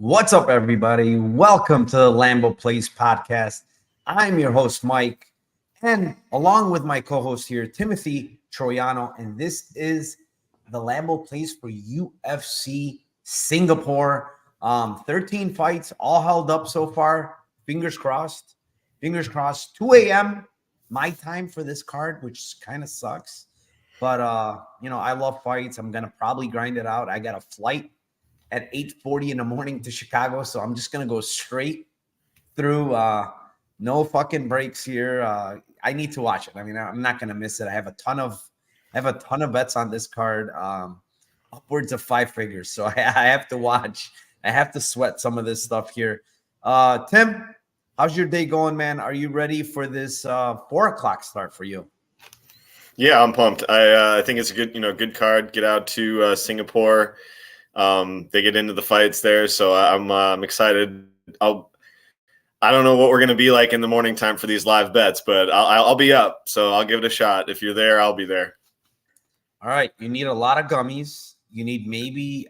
What's up, everybody? Welcome to the Lambo Plays podcast. I'm your host, Mike, and along with my co-host here, Timothy Troiano, and this is the Lambo Plays for UFC Singapore. 13 fights, all held up so far. Fingers crossed. Fingers crossed. 2 a.m. my time for this card, which kind of sucks. But, I love fights. I'm going to probably grind it out. I got a flight at 8:40 in the morning to Chicago, so I'm just going to go straight through. No fucking breaks here. I need to watch it. I mean, I'm not going to miss it. I have a ton of bets on this card, upwards of 5 figures. So I have to watch. I have to sweat some of this stuff here. Tim, how's your day going, man? Are you ready for this 4 o'clock start for you? Yeah, I'm pumped. I think it's a good card. Get out to Singapore. They get into the fights there, so I'm excited. I don't know what we're gonna be like in the morning time for these live bets, but I'll be up, so I'll give it a shot. If you're there, I'll be there. All right, you need a lot of gummies. You need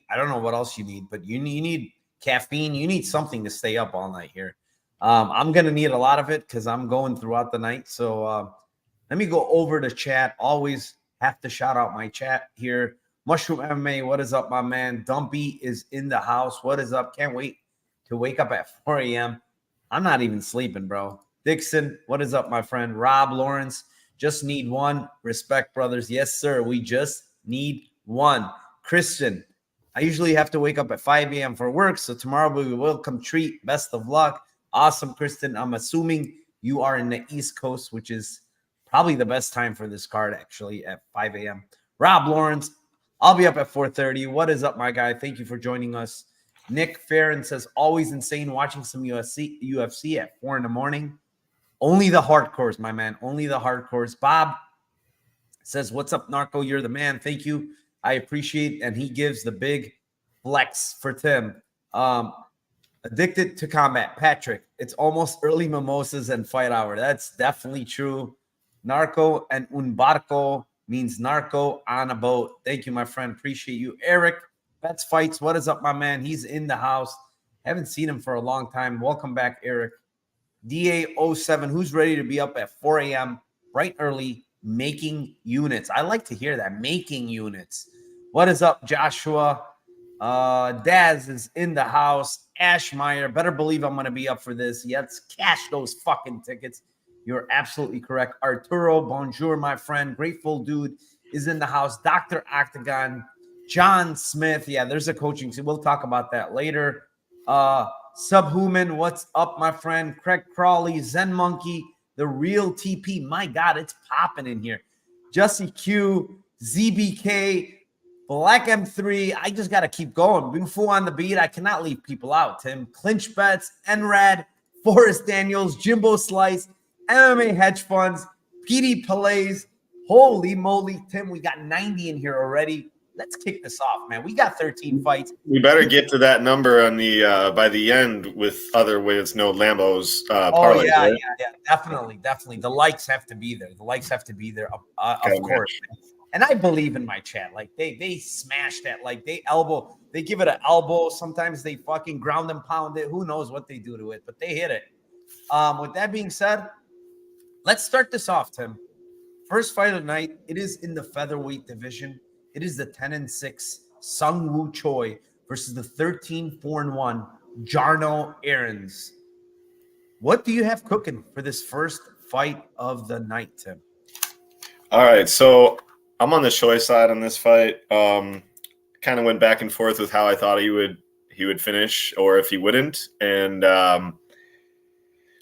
I don't know what else you need, but you need caffeine. You need something to stay up all night here. I'm gonna need a lot of it because I'm going throughout the night. So let me go over to chat. Always have to shout out my chat here. Mushroom MMA, what is up, my man? Dumpy is in the house. What is up? Can't wait to wake up at 4 a.m. I'm not even sleeping, bro. Dixon, what is up, my friend? Rob Lawrence, just need one. Respect, brothers. Yes, sir. We just need one. Christian, I usually have to wake up at 5 a.m. for work, so tomorrow will be a welcome treat. Best of luck. Awesome, Kristen. I'm assuming you are in the East Coast, which is probably the best time for this card, actually, at 5 a.m. Rob Lawrence, I'll be up at 4:30. What is up, my guy? Thank you for joining us. Nick Farron says, always insane watching some UFC at 4 in the morning. Only the hardcores, my man. Only the hardcores. Bob says, what's up, Narco? You're the man. Thank you. I appreciate it. And he gives the big flex for Tim. Addicted to combat. Patrick, it's almost early mimosas and fight hour. That's definitely true. Narco and un barco means narco on a boat. Thank you, my friend. Appreciate you. Eric, Bets Fights. What is up, my man? He's in the house. Haven't seen him for a long time. Welcome back, Eric. DA07, who's ready to be up at 4 a.m. bright early making units? I like to hear that. Making units. What is up, Joshua? Daz is in the house. Ashmeyer, better believe I'm going to be up for this. Let's cash those fucking tickets. You're absolutely correct. Arturo, bonjour, my friend. Grateful Dude is in the house. Dr. Octagon, John Smith. Yeah, there's a coaching. So we'll talk about that later. Subhuman, what's up, my friend? Craig Crawley, Zen Monkey, the real TP. My God, it's popping in here. Jussie Q, ZBK, Black M3. I just got to keep going. Being full on the beat. I cannot leave people out, Tim. Clinch Bets, Enrad, Forrest Daniels, Jimbo Slice, MMA Hedge Funds, PD Plays. Holy moly, Tim, we got 90 in here already. Let's kick this off, man. We got 13 fights. We better get to that number on the by the end with no Lambos. Oh, yeah, right? yeah, definitely. The likes have to be there. Of course. And I believe in my chat. Like they smash that. Like they give it an elbow. Sometimes they fucking ground and pound it. Who knows what they do to it, but they hit it. With that being said, let's start this off, Tim. First fight of the night. It is in the featherweight division. It is the 10-6 Sung Woo Choi versus the 13-4-1 Jarno Aarons. What do you have cooking for this first fight of the night, Tim? All right, so I'm on the Choi side on this fight. Kind of went back and forth with how I thought he would finish or if he wouldn't, and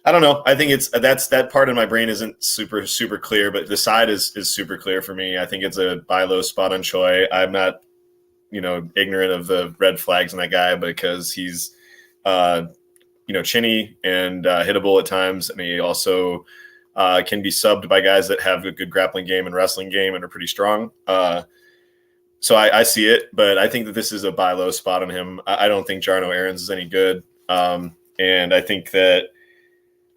I don't know. I think that part of my brain isn't super clear, but the side is super clear for me. I think it's a buy low spot on Choi. I'm not, ignorant of the red flags in that guy because he's, chinny and hittable at times, and he also can be subbed by guys that have a good grappling game and wrestling game and are pretty strong. So I see it, but I think that this is a buy low spot on him. I don't think Jarno Aarons is any good, and I think that.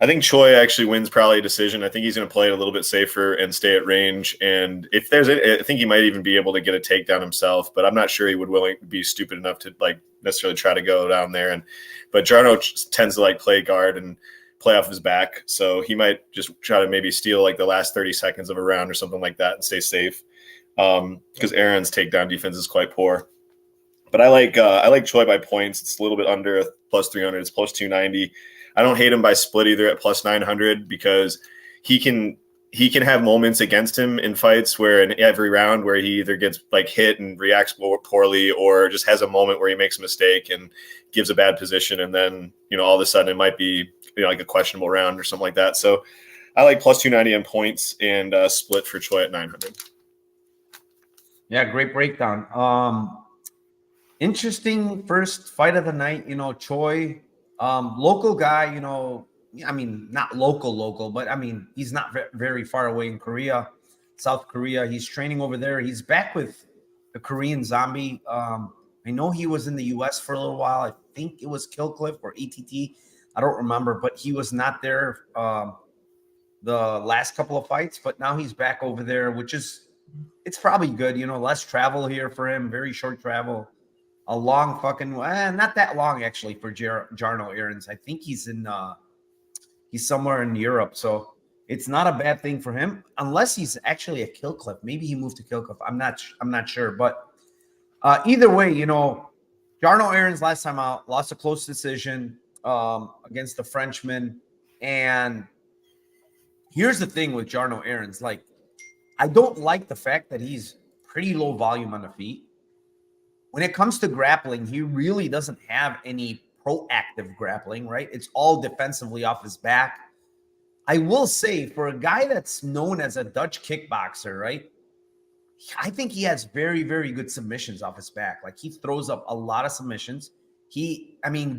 I think Choi actually wins probably a decision. I think he's going to play it a little bit safer and stay at range. And if there's I think he might even be able to get a takedown himself, but I'm not sure he would be stupid enough to like necessarily try to go down there. But Jarno tends to like play guard and play off his back. So he might just try to maybe steal like the last 30 seconds of a round or something like that and stay safe. Because Aaron's takedown defense is quite poor. But I like Choi by points. It's a little bit under plus 300. It's plus 290. I don't hate him by split either at plus 900 because he can have moments against him in fights where in every round where he either gets like hit and reacts poorly or just has a moment where he makes a mistake and gives a bad position. And then, all of a sudden it might be, like a questionable round or something like that. So I like plus 290 on points and split for Choi at 900. Yeah, great breakdown. Interesting first fight of the night, Choi. Local guy, I mean, not local, but I mean, he's not very far away in Korea, South Korea. He's training over there. He's back with the Korean Zombie. I know he was in the US for a little while. I think it was Killcliff or ATT. I don't remember, but he was not there the last couple of fights, but now he's back over there, it's probably good, less travel here for him, very short travel. A long fucking, not that long actually for Jarno Aarons. I think he's somewhere in Europe, so it's not a bad thing for him, unless he's actually a Killcliff. Maybe he moved to Killcliff. I'm not sure, but either way, Jarno Aarons last time out lost a close decision against the Frenchman, and here's the thing with Jarno Aarons, like I don't like the fact that he's pretty low volume on the feet. When it comes to grappling, he really doesn't have any proactive grappling, right? It's all defensively off his back. I will say, for a guy that's known as a Dutch kickboxer, right? I think he has very, very good submissions off his back. Like he throws up a lot of submissions.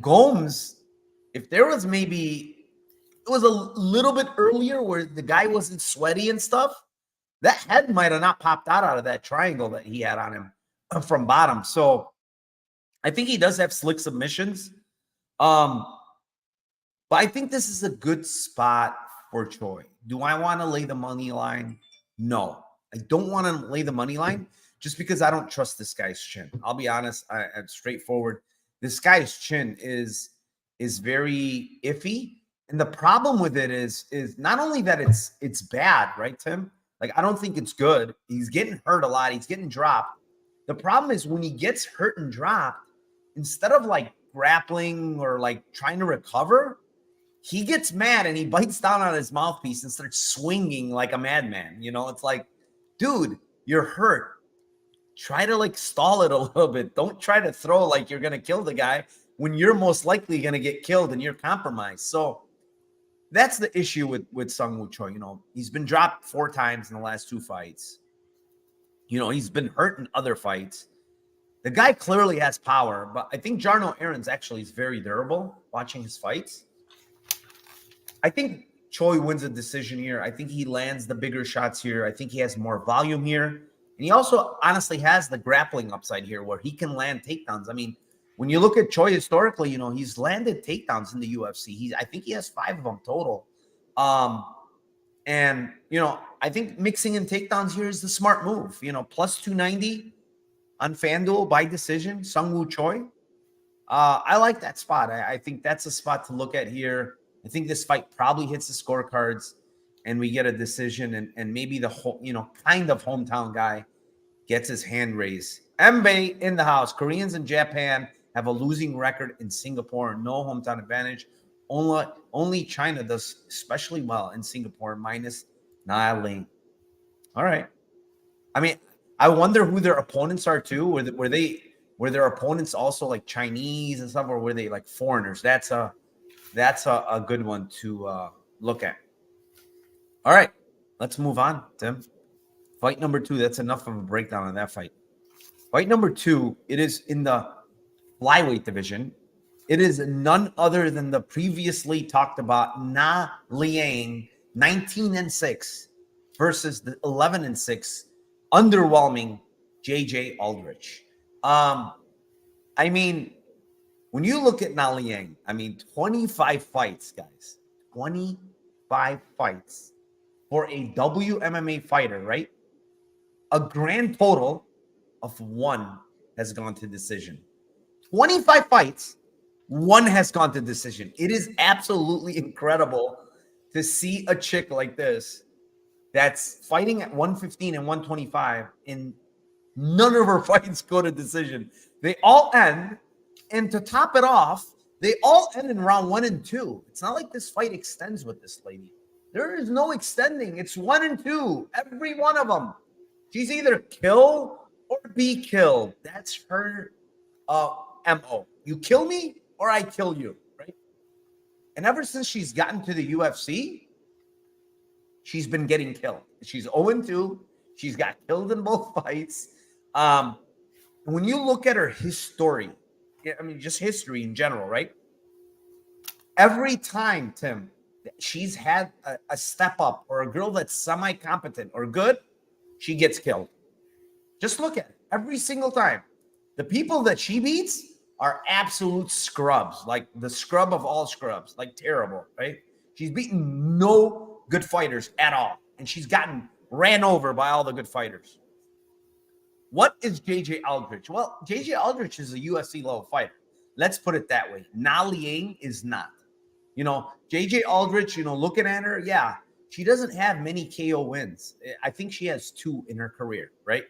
Gomes, if there was maybe, it was a little bit earlier where the guy wasn't sweaty and stuff, that head might have not popped out of that triangle that he had on him from bottom. So I think he does have slick submissions. But I think this is a good spot for Choi. Do I want to lay the money line? No, I don't want to lay the money line just because I don't trust this guy's chin. I'll be honest. I'm straightforward. This guy's chin is very iffy. And the problem with it is not only that it's bad, right, Tim? Like, I don't think it's good. He's getting hurt a lot. He's getting dropped. The problem is when he gets hurt and dropped, instead of like grappling or like trying to recover, he gets mad and he bites down on his mouthpiece and starts swinging like a madman. It's like, dude, you're hurt. Try to like stall it a little bit. Don't try to throw like you're going to kill the guy when you're most likely going to get killed and you're compromised. So that's the issue with Sungwoo Choi. He's been dropped 4 times in the last 2 fights. He's been hurt in other fights. The guy clearly has power, but I think Jarno Aarons actually is very durable watching his fights. I think Choi wins a decision here. I think he lands the bigger shots here. I think he has more volume here. And he also honestly has the grappling upside here where he can land takedowns. I mean, when you look at Choi historically, he's landed takedowns in the UFC. I think he has 5 of them total. And, I think mixing in takedowns here is the smart move. Plus 290 on FanDuel by decision, Sungwoo Choi. I like that spot. I think that's a spot to look at here. I think this fight probably hits the scorecards and we get a decision and maybe the whole, kind of hometown guy gets his hand raised. Mbae in the house. Koreans in Japan have a losing record in Singapore. No hometown advantage. Only China does especially well in Singapore, minus Liang. All right. I mean, I wonder who their opponents are too. Were their opponents also like Chinese and stuff, or were they like foreigners? That's a good one to look at. All right, let's move on, Tim. Fight number 2. That's enough of a breakdown on that fight. Fight number 2. It is in the flyweight division. It is none other than the previously talked about Liang, 19-6 versus the 11-6 underwhelming JJ Aldrich. When you look at Liang, 25 fights, guys. 25 fights for a WMMA fighter, right? A grand total of 1 has gone to decision. 25 fights, 1 has gone to decision. It is absolutely incredible to see a chick like this that's fighting at 115 and 125, and none of her fights go to decision. They all end, and to top it off, they all end in round 1 and 2. It's not like this fight extends with this lady. There is no extending. It's 1 and 2, every one of them. She's either kill or be killed. That's her MO. You kill me or I kill you, right? And ever since she's gotten to the UFC, she's been getting killed. She's 0-2. She's got killed in both fights. When you look at her history, I mean, just history in general, right? Every time, Tim, she's had a step up or a girl that's semi-competent or good, she gets killed. Just look at it. Every single time. The people that she beats are absolute scrubs, like the scrub of all scrubs, like terrible, right? She's beaten no good fighters at all, and she's gotten ran over by all the good fighters. What is JJ Aldrich? Well, JJ Aldrich is a UFC level fighter. Let's put it that way. Na Liang is not. JJ Aldrich, looking at her, yeah, she doesn't have many KO wins. I think she has 2 in her career, right?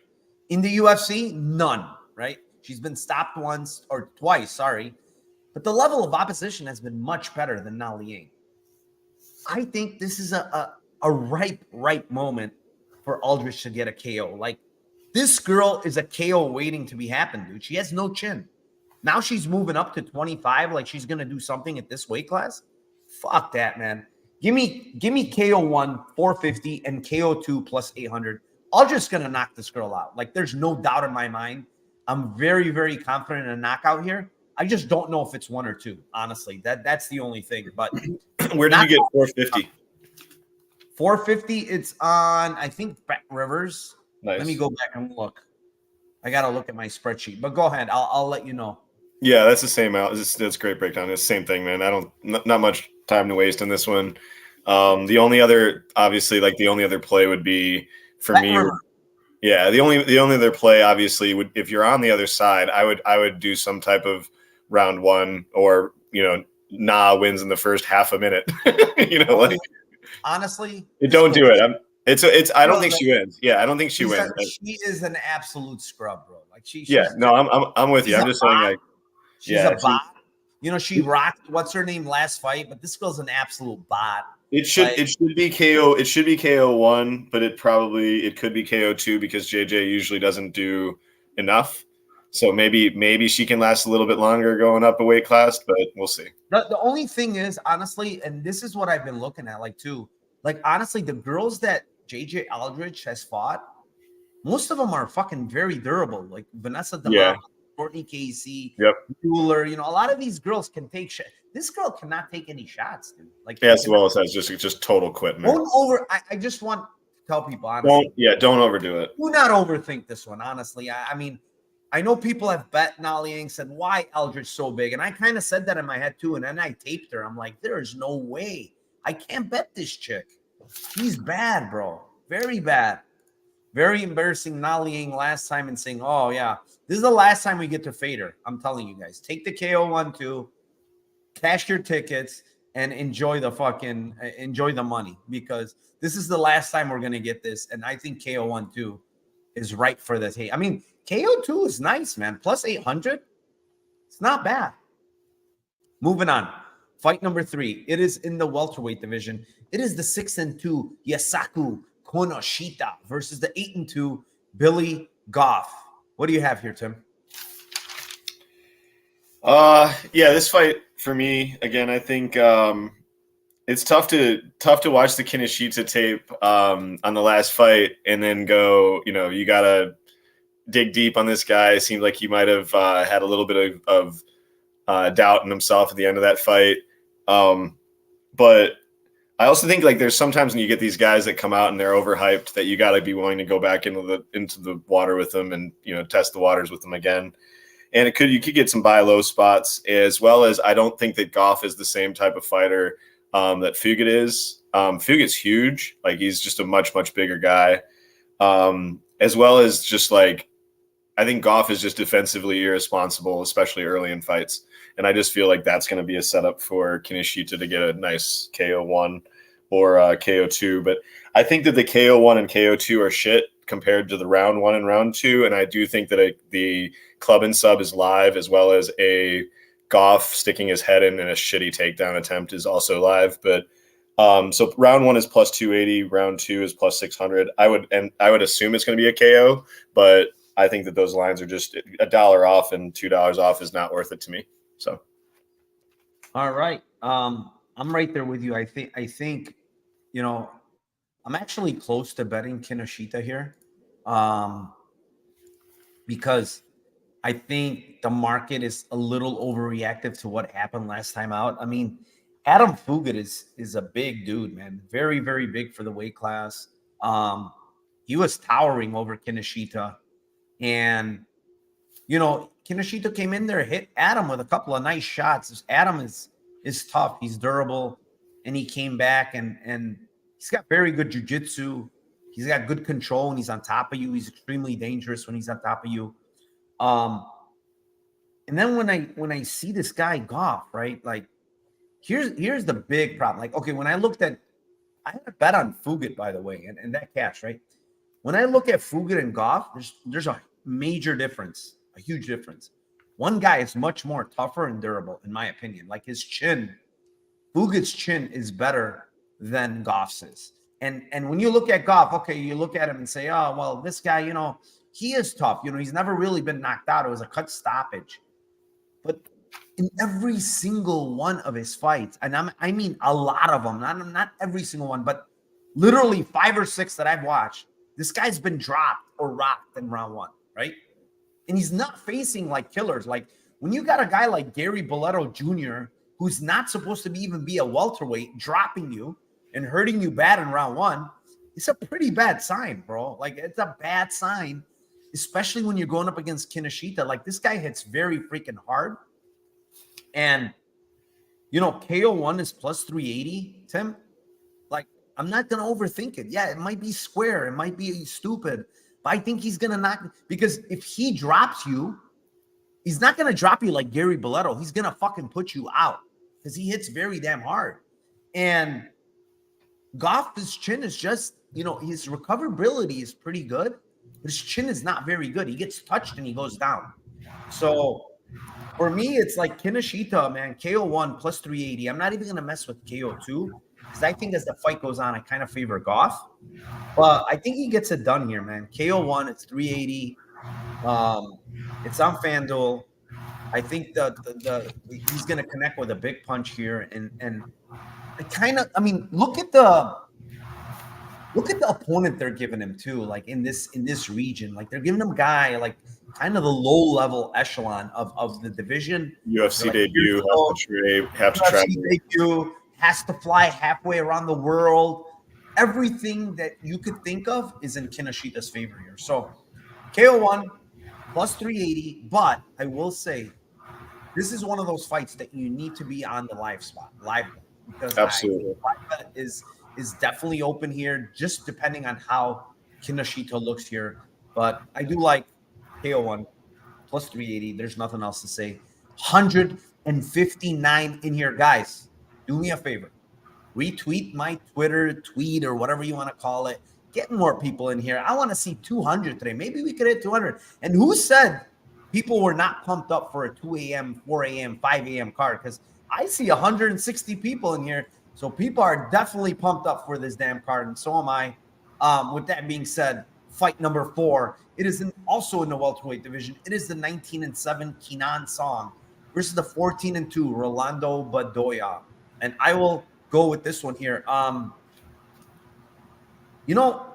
In the UFC, none, right? She's been stopped once or twice, sorry. But the level of opposition has been much better than Na Liang. I think this is a ripe moment for Aldrich to get a KO. Like, this girl is a KO waiting to be happened, dude. She has no chin. Now she's moving up to 25, like she's going to do something at this weight class. Fuck that, man. Give me KO1, 450, and KO2 plus 800. Aldrich's going to knock this girl out. Like, there's no doubt in my mind. I'm very, very confident in a knockout here. I just don't know if it's 1 or 2, honestly. That's the only thing. But where did you get 450? 450, it's on, I think, Bet Rivers. Nice. Let me go back and look. I got to look at my spreadsheet. But go ahead. I'll let you know. Yeah, that's the same out. That's great breakdown. It's the same thing, man. Not much time to waste on this one. The only other play would be for me. Yeah, the only other play, obviously, would, if you're on the other side, I would do some type of round 1 or Na wins in the first half a minute. Honestly, don't do it. I don't think she wins. Yeah, I don't think she wins. She is an absolute scrub, bro. Like I'm with you. I'm just saying, like, she's a bot. She rocked what's her name last fight, but this girl's an absolute bot. It should be KO. It should be KO1, but it could be KO2 because JJ usually doesn't do enough. So maybe she can last a little bit longer going up a weight class, but we'll see. The only thing is, honestly, and this is what I've been looking at, honestly, the girls that JJ Aldrich has fought, most of them are fucking very durable. Like Vanessa DeMar, Courtney Casey, Mueller. A lot of these girls can take shots. This girl cannot take any shots, dude. Like, as well as has just total quit, man. I just want to tell people, honestly. Don't overdo it. Do not overthink this one, honestly. I mean, I know people have bet Na Liang, said, why Aldrich so big? And I kind of said that in my head too. And then I taped her. I'm like, there is no way. I can't bet this chick. She's bad, bro. Very bad. Very embarrassing. Na Liang last time and saying, oh, yeah, this is the last time we get to fade her. I'm telling you guys. Take the KO1, 2, cash your tickets, and enjoy the money, because this is the last time we're going to get this. And I think KO1, 2 is right for this. Hey, I mean, KO2 is nice, man. Plus 800. It's not bad. Moving on. Fight number 3. It is in the welterweight division. It is the 6-2 Yasaku Kinoshita versus the 8-2 Billy Goff. What do you have here, Tim? This fight for me, again, I think it's tough to watch the Kinoshita tape on the last fight and then go, you gotta dig deep on this guy. It seemed like he might have had a little bit of doubt in himself at the end of that fight. But I also think, like, there's sometimes when you get these guys that come out and they're overhyped that you got to be willing to go back into the water with them and, test the waters with them again. And you could get some buy low spots, as well as I don't think that Goff is the same type of fighter that Fugit is. Fugit's huge. Like, he's just a much, much bigger guy. As well as just like, I think Goff is just defensively irresponsible, especially early in fights. And I just feel like that's going to be a setup for Kinoshita to get a nice KO1 or KO2. But I think that the KO1 and KO2 are shit compared to the round 1 and round 2. And I do think that the club and sub is live, as well as a Goff sticking his head in a shitty takedown attempt is also live. But so round 1 is plus 280, round 2 is plus 600. I would assume it's going to be a KO, but I think that those lines are just $1 off, and $2 off is not worth it to me. So, all right, I'm right there with you. I think, you know, I'm actually close to betting Kinoshita here, because I think the market is a little overreactive to what happened last time out. I mean, Adam Fugit is a big dude, man. Very, very big for the weight class. He was towering over Kinoshita. And, you know, Kinoshita came in there, hit Adam with a couple of nice shots. Adam is tough. He's durable. And he came back, and he's got very good jiu-jitsu. He's got good control when he's on top of you. He's extremely dangerous when he's on top of you. And then when I see this guy Goff, right? Like, here's the big problem. Like, okay, when I looked at, I had a bet on Fugit, by the way, and that cash, right? When I look at Fugit and Goff, there's a major difference, a huge difference. One guy is much more tougher and durable, in my opinion. Like, his chin, Fugit's chin is better than Goff's is. And when you look at Goff, okay, you look at him and say, oh, well, this guy, you know, he is tough. You know, he's never really been knocked out. It was a cut stoppage. But in every single one of his fights, and I mean a lot of them, not every single one, but literally 5 or 6 that I've watched, this guy's been dropped or rocked in round 1, right? And he's not facing like killers. Like, when you got a guy like Gary Boletto Jr., who's not supposed to even be a welterweight, dropping you and hurting you bad in round 1, it's a pretty bad sign, bro. Like, it's a bad sign, especially when you're going up against Kinoshita. Like, this guy hits very freaking hard. And, you know, KO1 is plus 380, Tim. Like, I'm not going to overthink it. Yeah, it might be square. It might be stupid. But I think he's going to knock, because if he drops you, he's not going to drop you like Gary Boletto. He's going to fucking put you out because he hits very damn hard. And Goff's chin is just, you know, his recoverability is pretty good, but his chin is not very good. He gets touched and he goes down. So for me, it's like Kinoshita, man, KO1 plus 380. I'm not even going to mess with KO2 because I think as the fight goes on, I kind of favor Goff. But I think he gets it done here, man. KO1, it's 380. It's on FanDuel. I think he's going to connect with a big punch here. And I mean, look at the opponent they're giving him too. Like, in this region, like, they're giving him a guy like kind of the low level echelon of the division. UFC like, debut, have to travel. Debut, has to fly halfway around the world. Everything that you could think of is in Kinoshita's favor here. So KO1 plus 380, but I will say this is one of those fights that you need to be on the live spot, because absolutely live is definitely open here, just depending on how Kinoshita looks here. But I do like KO1 plus 380. There's nothing else to say. 159 in here, guys. Do me a favor. Retweet my Twitter tweet or whatever you want to call it. Get more people in here. I want to see 200 today. Maybe we could hit 200. And who said people were not pumped up for a 2 a.m., 4 a.m., 5 a.m. card? Because I see 160 people in here. So people are definitely pumped up for this damn card, and so am I. With that being said, fight number 4. It is also in the welterweight division. It is the 19-7 Kenan Song versus the 14-2 Rolando Bedoya. And I will go with this one here. You know,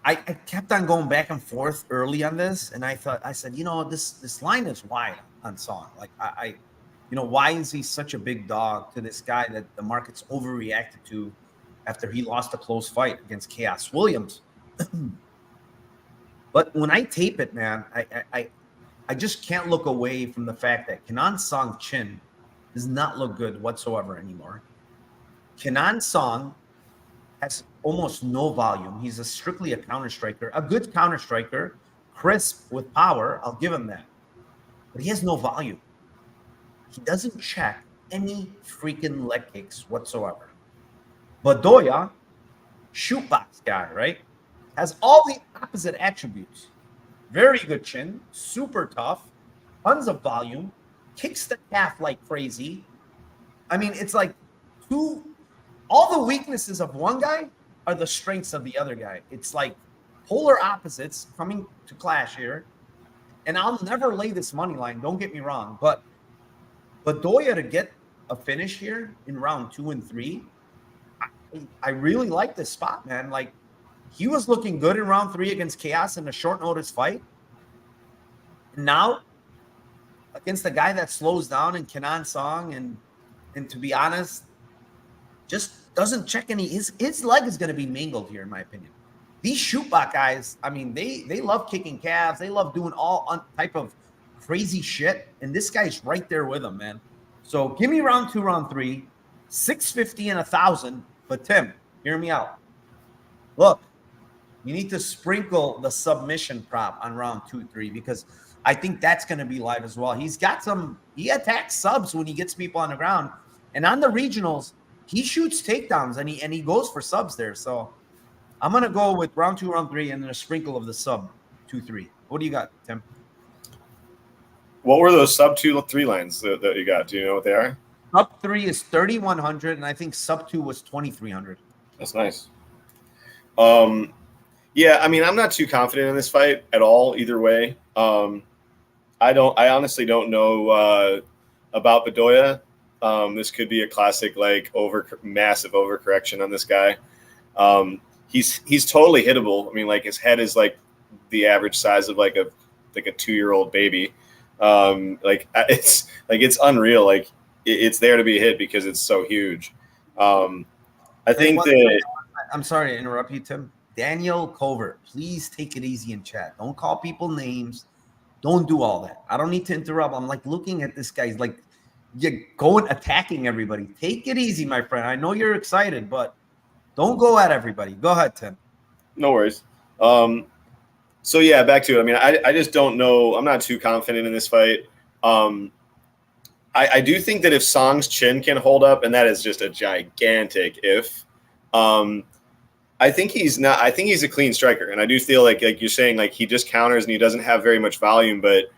I kept on going back and forth early on this, and I said, you know, this line is wide on Song. Like, you know, why is he such a big dog to this guy that the market's overreacted to after he lost a close fight against Chaos Williams? But when I tape it, man, I just can't look away from the fact that Kenan Song's chin does not look good whatsoever anymore. Kenan Song has almost no volume. He's strictly a counter striker, a good counter striker, crisp with power. I'll give him that. But he has no volume. He doesn't check any freaking leg kicks whatsoever. Bedoya, shoot box guy, right? Has all the opposite attributes. Very good chin, super tough, tons of volume, kicks the calf like crazy. I mean, it's like all the weaknesses of one guy are the strengths of the other guy. It's like polar opposites coming to clash here. And I'll never lay this money line, don't get me wrong, but Bedoya to get a finish here in round 2 and 3, I really like this spot, man. Like, he was looking good in round 3 against Chaos in a short notice fight. Now, against the guy that slows down in Kenan Song, and to be honest, just doesn't check any. His leg is going to be mangled here, in my opinion. These shootbot guys, I mean, they love kicking calves. They love doing all type of crazy shit, and this guy's right there with them, man. So give me round 2, round 3, 650 and 1,000. But Tim, hear me out. Look, you need to sprinkle the submission prop on round 2, 3, because I think that's going to be live as well. He attacks subs when he gets people on the ground, and on the regionals, he shoots takedowns and he goes for subs there. So I'm going to go with round 2, round 3, and then a sprinkle of the sub 2, 3. What do you got, Tim? What were those sub 2, 3 lines that you got? Do you know what they are? Sub 3 is 3,100, and I think sub 2 was 2,300. That's nice. Yeah, I mean, I'm not too confident in this fight at all, either way. I honestly don't know about Bedoya. This could be a classic, like, massive overcorrection on this guy. He's totally hittable. I mean, like, his head is like the average size of like a 2-year-old baby. It's unreal. Like, it's there to be hit because it's so huge. I think that. I'm sorry to interrupt you, Tim. Daniel Covert, please take it easy in chat. Don't call people names. Don't do all that. I don't need to interrupt. I'm like looking at this guy. He's like, you're going attacking everybody. Take it easy, my friend. I know you're excited, but don't go at everybody. Go ahead, Tim. No worries. So yeah, back to it. I mean, I just don't know. I'm not too confident in this fight. I do think that if Song's chin can hold up, and that is just a gigantic if, I think he's not. I think he's a clean striker, and I do feel like you're saying, like, he just counters and he doesn't have very much volume. But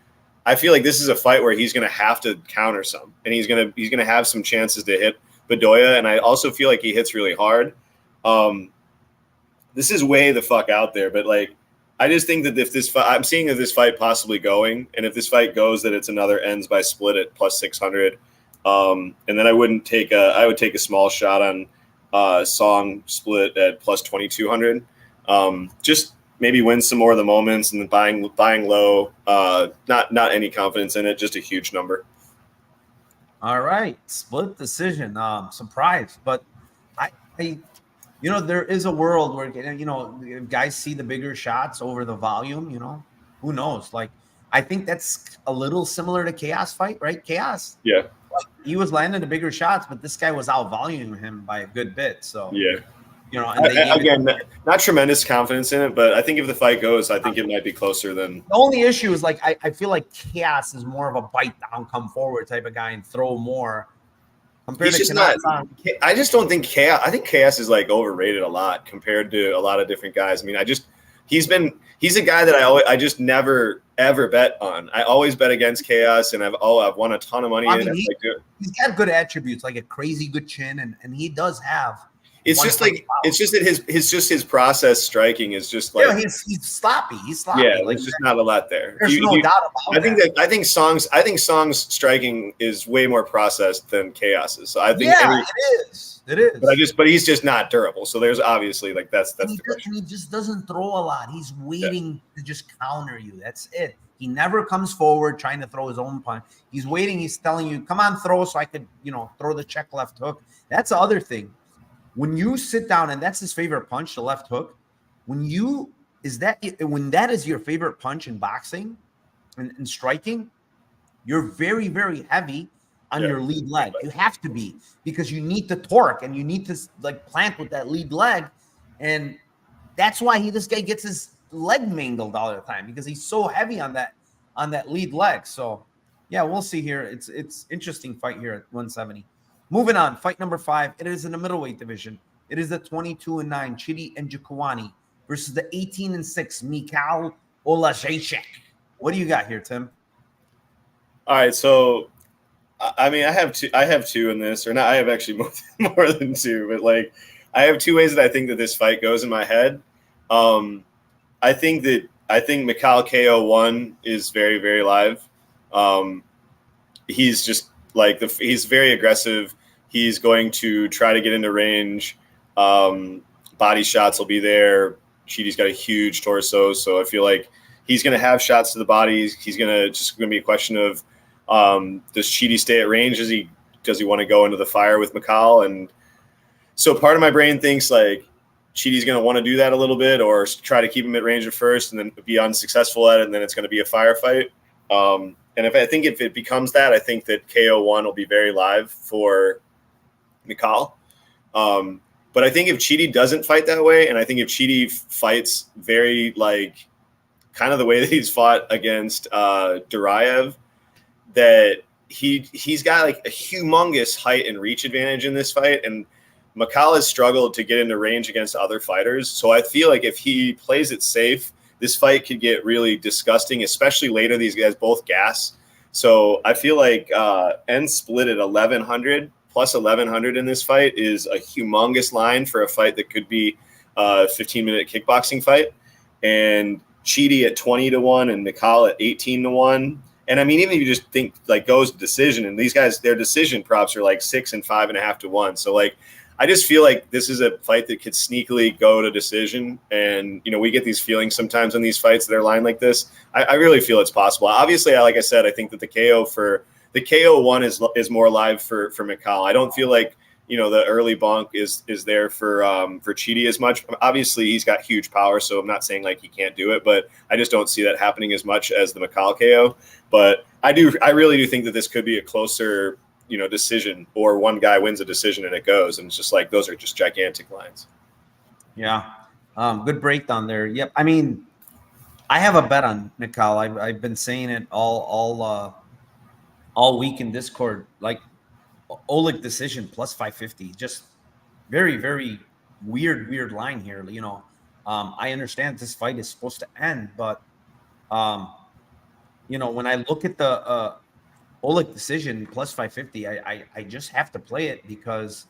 I feel like this is a fight where he's going to have to counter some, and he's gonna have some chances to hit Bedoya, and I also feel like he hits really hard. This is way the fuck out there, but like, I just think that if this fight, I'm seeing this fight possibly going, and if this fight goes, that it's another ends by split at plus 600, and then I would take a small shot on Song split at plus 2,200. Just maybe win some more of the moments and then buying low. Not any confidence in it, just a huge number. All right, split decision. Surprise, but I there is a world where guys see the bigger shots over the volume. Who knows? Like, I think that's a little similar to Chaos fight, right? Chaos. Yeah. He was landing the bigger shots, but this guy was out voluming him by a good bit. So yeah, and again, not tremendous confidence in it, but I think if the fight goes, I think it might be closer than. The only issue is, like, I feel like Chaos is more of a bite down, come forward type of guy and throw more. Compared to not. I just don't think Chaos. I think Chaos is like overrated a lot compared to a lot of different guys. I mean, he's a guy that I just never ever bet on. I always bet against Chaos, and I've won a ton of money in it. He's got good attributes, like a crazy good chin, and he does have. It's just that his process striking is just like, he's sloppy. He's sloppy. Yeah, like, there's just not a lot there. There's no doubt about that. I think Song's striking is way more processed than Chaos's. So I think it is. But he's just not durable. So there's obviously, like, that's the question. He just doesn't throw a lot. He's waiting to just counter you. That's it. He never comes forward trying to throw his own punch. He's waiting. He's telling you, "Come on, throw," so I could, throw the check left hook. That's the other thing. When you sit down, and that's his favorite punch, the left hook. When that is your favorite punch in boxing and striking, you're very, very heavy. on your lead leg. You have to be, because you need the torque and you need to like plant with that lead leg. And that's why this guy gets his leg mangled all the time, because he's so heavy on that lead leg. So yeah, we'll see here. It's interesting fight here at 170. Moving on, fight number 5. It is in the middleweight division. It is the 22-9 Chidi and Jokohani versus the 18-6 Michal Olajejczyk. What do you got here, Tim? All right, so I mean, I have two in this, or not. I have actually more than two, but like I have two ways that I think that this fight goes in my head. I think Michal KO 1 is very, very live. He's just like he's very aggressive. He's going to try to get into range. Body shots will be there. Chidi's got a huge torso, so I feel like he's going to have shots to the body. He's going to be a question of does Chidi stay at range? Does he want to go into the fire with Michal? And so part of my brain thinks like Chidi's going to want to do that a little bit, or try to keep him at range at first and then be unsuccessful at it, and then it's going to be a firefight. And if it becomes that, I think that KO 1 will be very live for Michal. But I think if Chidi doesn't fight that way, and I think if Chidi fights very like kind of the way that he's fought against Duraev, that he's got like a humongous height and reach advantage in this fight, and Michal has struggled to get into range against other fighters. So I feel like if he plays it safe, this fight could get really disgusting, especially later. These guys both gas. So I feel like end split at 1,100 plus 1,100 in this fight is a humongous line for a fight that could be a 15-minute kickboxing fight. And Chidi at 20-1 and Michal at 18-1. And I mean, even if you just think like goes to decision, and these guys, their decision props are like 6 and 5.5 to 1. So like, I just feel like this is a fight that could sneakily go to decision. And, you know, we get these feelings sometimes in these fights that are lined like this. I really feel it's possible. Obviously, like I said, I think that the KO 1 is more live for Michal. I don't feel like, you know, the early bonk is there for Chidi as much. Obviously, he's got huge power, so I'm not saying like he can't do it, but I just don't see that happening as much as the Michal KO. But I really do think that this could be a closer, you know, decision, or one guy wins a decision and it goes. And it's just like, those are just gigantic lines. Yeah. Good breakdown there. Yep. I mean, I have a bet on Michal. I've been saying it all week in Discord, like Oleg decision plus 550, just very, very weird line here. You know, I understand this fight is supposed to end, but, you know, when I look at the, Oleg decision plus 550, I just have to play it, because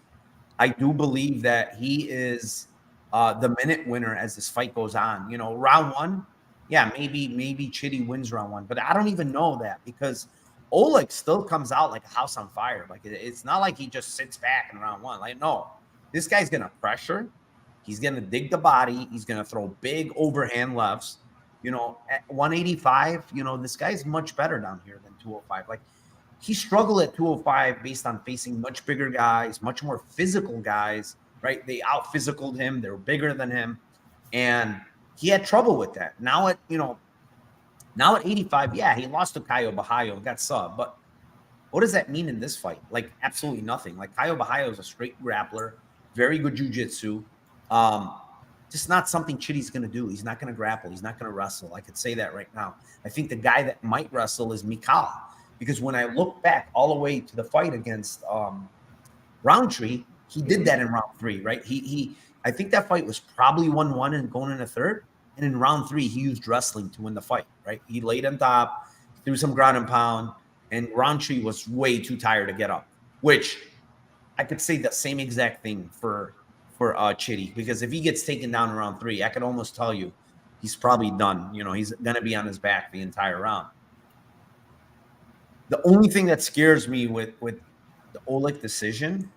I do believe that he is the minute winner as this fight goes on. You know, round 1, yeah, maybe Chidi wins round 1, but I don't even know that, because Oleg still comes out like a house on fire. Like, it's not like he just sits back in round 1. Like, no, this guy's gonna pressure. He's gonna dig the body. He's gonna throw big overhand lefts. You know, at 185, you know, this guy's much better down here than 205. Like, he struggled at 205 based on facing much bigger guys, much more physical guys, right? They out-physicaled him. They were bigger than him. And he had trouble with that. Now at 85, yeah, he lost to Caio Bahayo and got sub. But what does that mean in this fight? Like, absolutely nothing. Like, Caio Bahayo is a straight grappler, very good jiu-jitsu. Just not something Chidi's going to do. He's not going to grapple. He's not going to wrestle. I could say that right now. I think the guy that might wrestle is Michal. Because when I look back all the way to the fight against Roundtree, he did that in round 3, right? I think that fight was probably 1-1 and going in a third. And in round 3, he used wrestling to win the fight, right? He laid on top, threw some ground and pound, and Roundtree was way too tired to get up, which I could say the same exact thing for Chidi, because if he gets taken down in round 3, I could almost tell you he's probably done. You know, he's going to be on his back the entire round. The only thing that scares me with the Oleg decision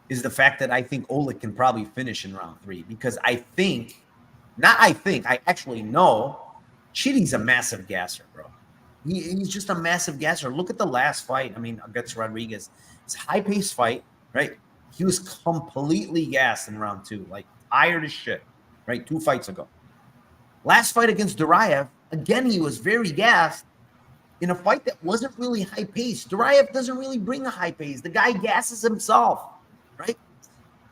is the fact that I think Oleg can probably finish in round 3, because I actually know Chidi's a massive gasser, bro. He's just a massive gasser. Look at the last fight. I mean, against Rodriguez. It's a high-paced fight, right? He was completely gassed in round 2, like tired as shit, right? 2 fights ago. Last fight against Duraev, again, he was very gassed. in a fight that wasn't really high paced. Duraev doesn't really bring a high pace. The guy gasses himself, right?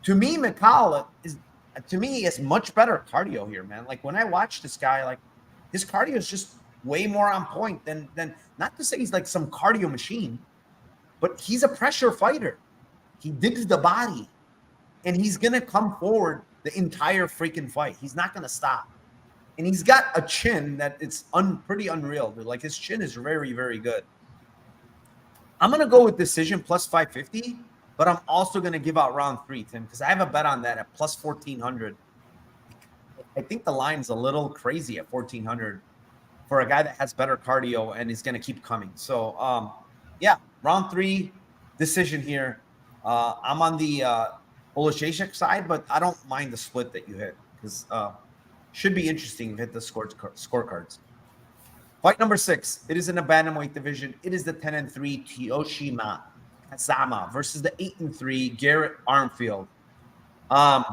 To me, Michal is much better cardio here, man. Like when I watch this guy, like his cardio is just way more on point than not to say he's like some cardio machine, but he's a pressure fighter. He digs the body, and he's gonna come forward the entire freaking fight. He's not gonna stop. And he's got a chin that it's pretty unreal. Dude. Like his chin is very, very good. I'm gonna go with decision plus 550, but I'm also gonna give out round 3, Tim, because I have a bet on that at plus 1400. I think the line's a little crazy at 1400 for a guy that has better cardio and is gonna keep coming. So yeah, round 3 decision here. I'm on the Olasheshek side, but I don't mind the split that you hit because should be interesting to hit the scorecards. Fight number 6. It is in the bantamweight division. It is the 10-3 Kyoshima Kazama versus the 8-3 Garrett Armfield. I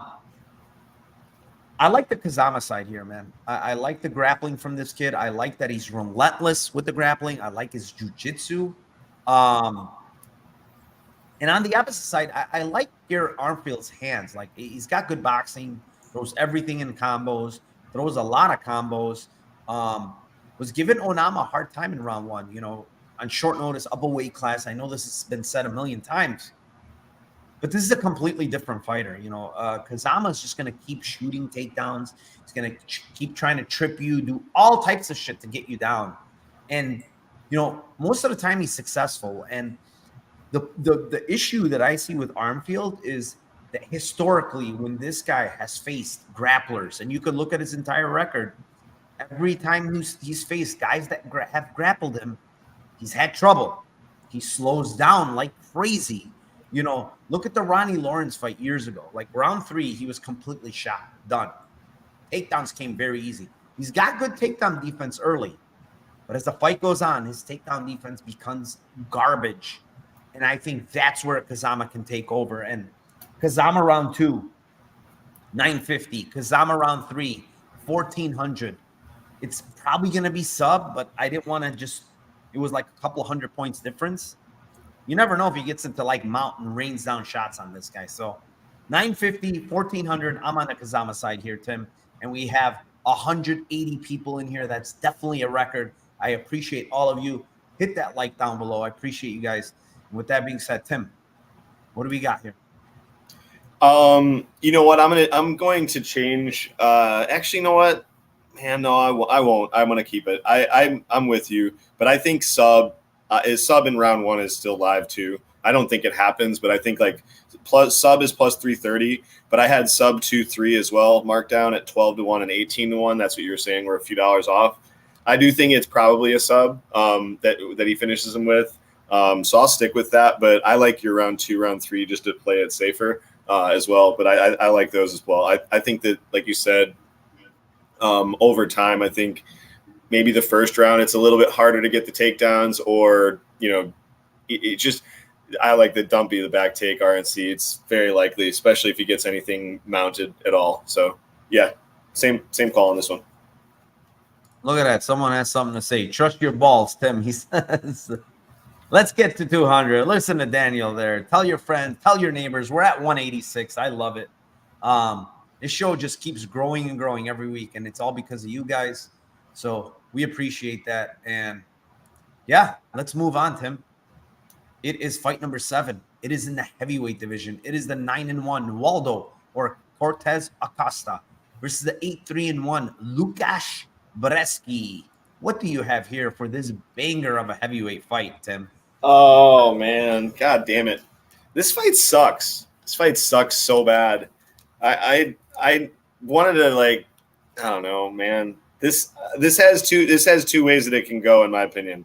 like the Kazama side here, man. I like the grappling from this kid. I like that he's relentless with the grappling. I like his jiu-jitsu. And on the opposite side, I like Garrett Armfield's hands. Like he's got good boxing, throws everything in combos, throws a lot of combos. Was giving Onama a hard time in round 1, on short notice, up a weight class. I know this has been said a million times, but this is a completely different fighter. Kazama is just going to keep shooting takedowns. He's going to keep trying to trip you, do all types of shit to get you down. And, most of the time he's successful. And the issue that I see with Armfield is that historically, when this guy has faced grapplers, and you could look at his entire record, every time he's faced guys that have grappled him, he's had trouble. He slows down like crazy. Look at the Ronnie Lawrence fight years ago. Like round 3, he was completely shot, done. Takedowns came very easy. He's got good takedown defense early, but as the fight goes on, his takedown defense becomes garbage. And I think that's where Kazama can take over. And Kazama round 2, 950. Kazama round 3, 1400. It's probably going to be sub, but I didn't want to it was like a couple 100 points difference. You never know if he gets into like mountain rains down shots on this guy. So 950, 1400. I'm on the Kazama side here, Tim. And we have 180 people in here. That's definitely a record. I appreciate all of you. Hit that like down below. I appreciate you guys. And with that being said, Tim, what do we got here? You know what? I'm going to change. Actually, you know what? Man, no, I won't. I'm going to keep it. I'm with you, but I think sub in round 1 is still live too. I don't think it happens, but I think like sub is plus 330. But I had sub 2-3 as well, marked down at 12-1 and 18-1. That's what you were saying. We're a few dollars off. I do think it's probably a sub that he finishes him with. So I'll stick with that. But I like your round 2, round 3 just to play it safer as well. But I like those as well. I think that, like you said, over time, I think maybe the first round it's a little bit harder to get the takedowns, or it just I like the dumpy, the back take RNC. It's very likely, especially if he gets anything mounted at all. So yeah, same call on this one. Look at that. Someone has something to say. Trust your balls, Tim. He says, let's get to 200. Listen to Daniel there. Tell your friends, tell your neighbors. We're at 186. I love it. This show just keeps growing and growing every week, and it's all because of you guys. So we appreciate that. And yeah, let's move on, Tim. It is fight number 7. It is in the heavyweight division. It is the 9-1 Waldo or Cortez Acosta versus the 8-3-1 Lukasz Brzeski. What do you have here for this banger of a heavyweight fight, Tim? Oh man, god damn it! This fight sucks. This fight sucks so bad. I wanted to I don't know, man. This has two ways that it can go, in my opinion.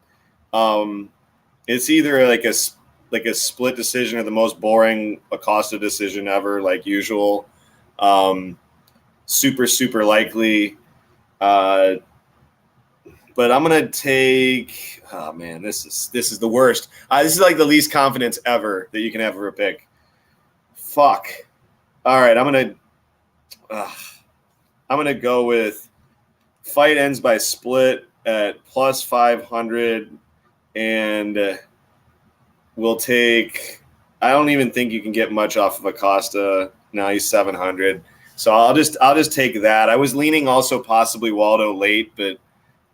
It's either like a split decision or the most boring Acosta decision ever, like usual. Super likely. But I'm gonna take. Oh man, this is the worst. This is like the least confidence ever that you can ever pick. Fuck. All right, I'm gonna go with fight ends by split at plus 500. and we'll take. I don't even think you can get much off of Acosta. Now he's 700. So I'll just take that. I was leaning also possibly Waldo late, but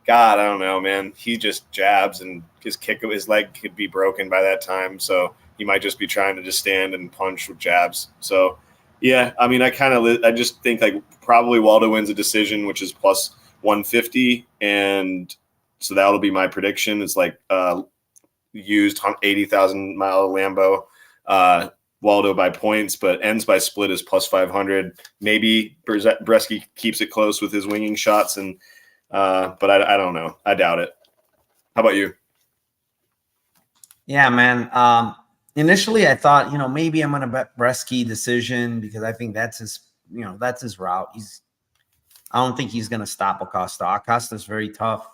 God, I don't know, man. He just jabs and his leg could be broken by that time. So he might just be trying to just stand and punch with jabs. So yeah, I mean, I just think like probably Waldo wins a decision, which is plus 150, and so that'll be my prediction. It's like used 80,000 mile Lambo. Waldo by points, but ends by split is plus 500. Maybe Brzeski keeps it close with his winging shots, and but I don't know. I doubt it. How about you? Yeah, man. Initially, I thought, maybe I'm gonna bet Brzeski decision because I think that's his route. I don't think he's gonna stop Acosta. Acosta's very tough.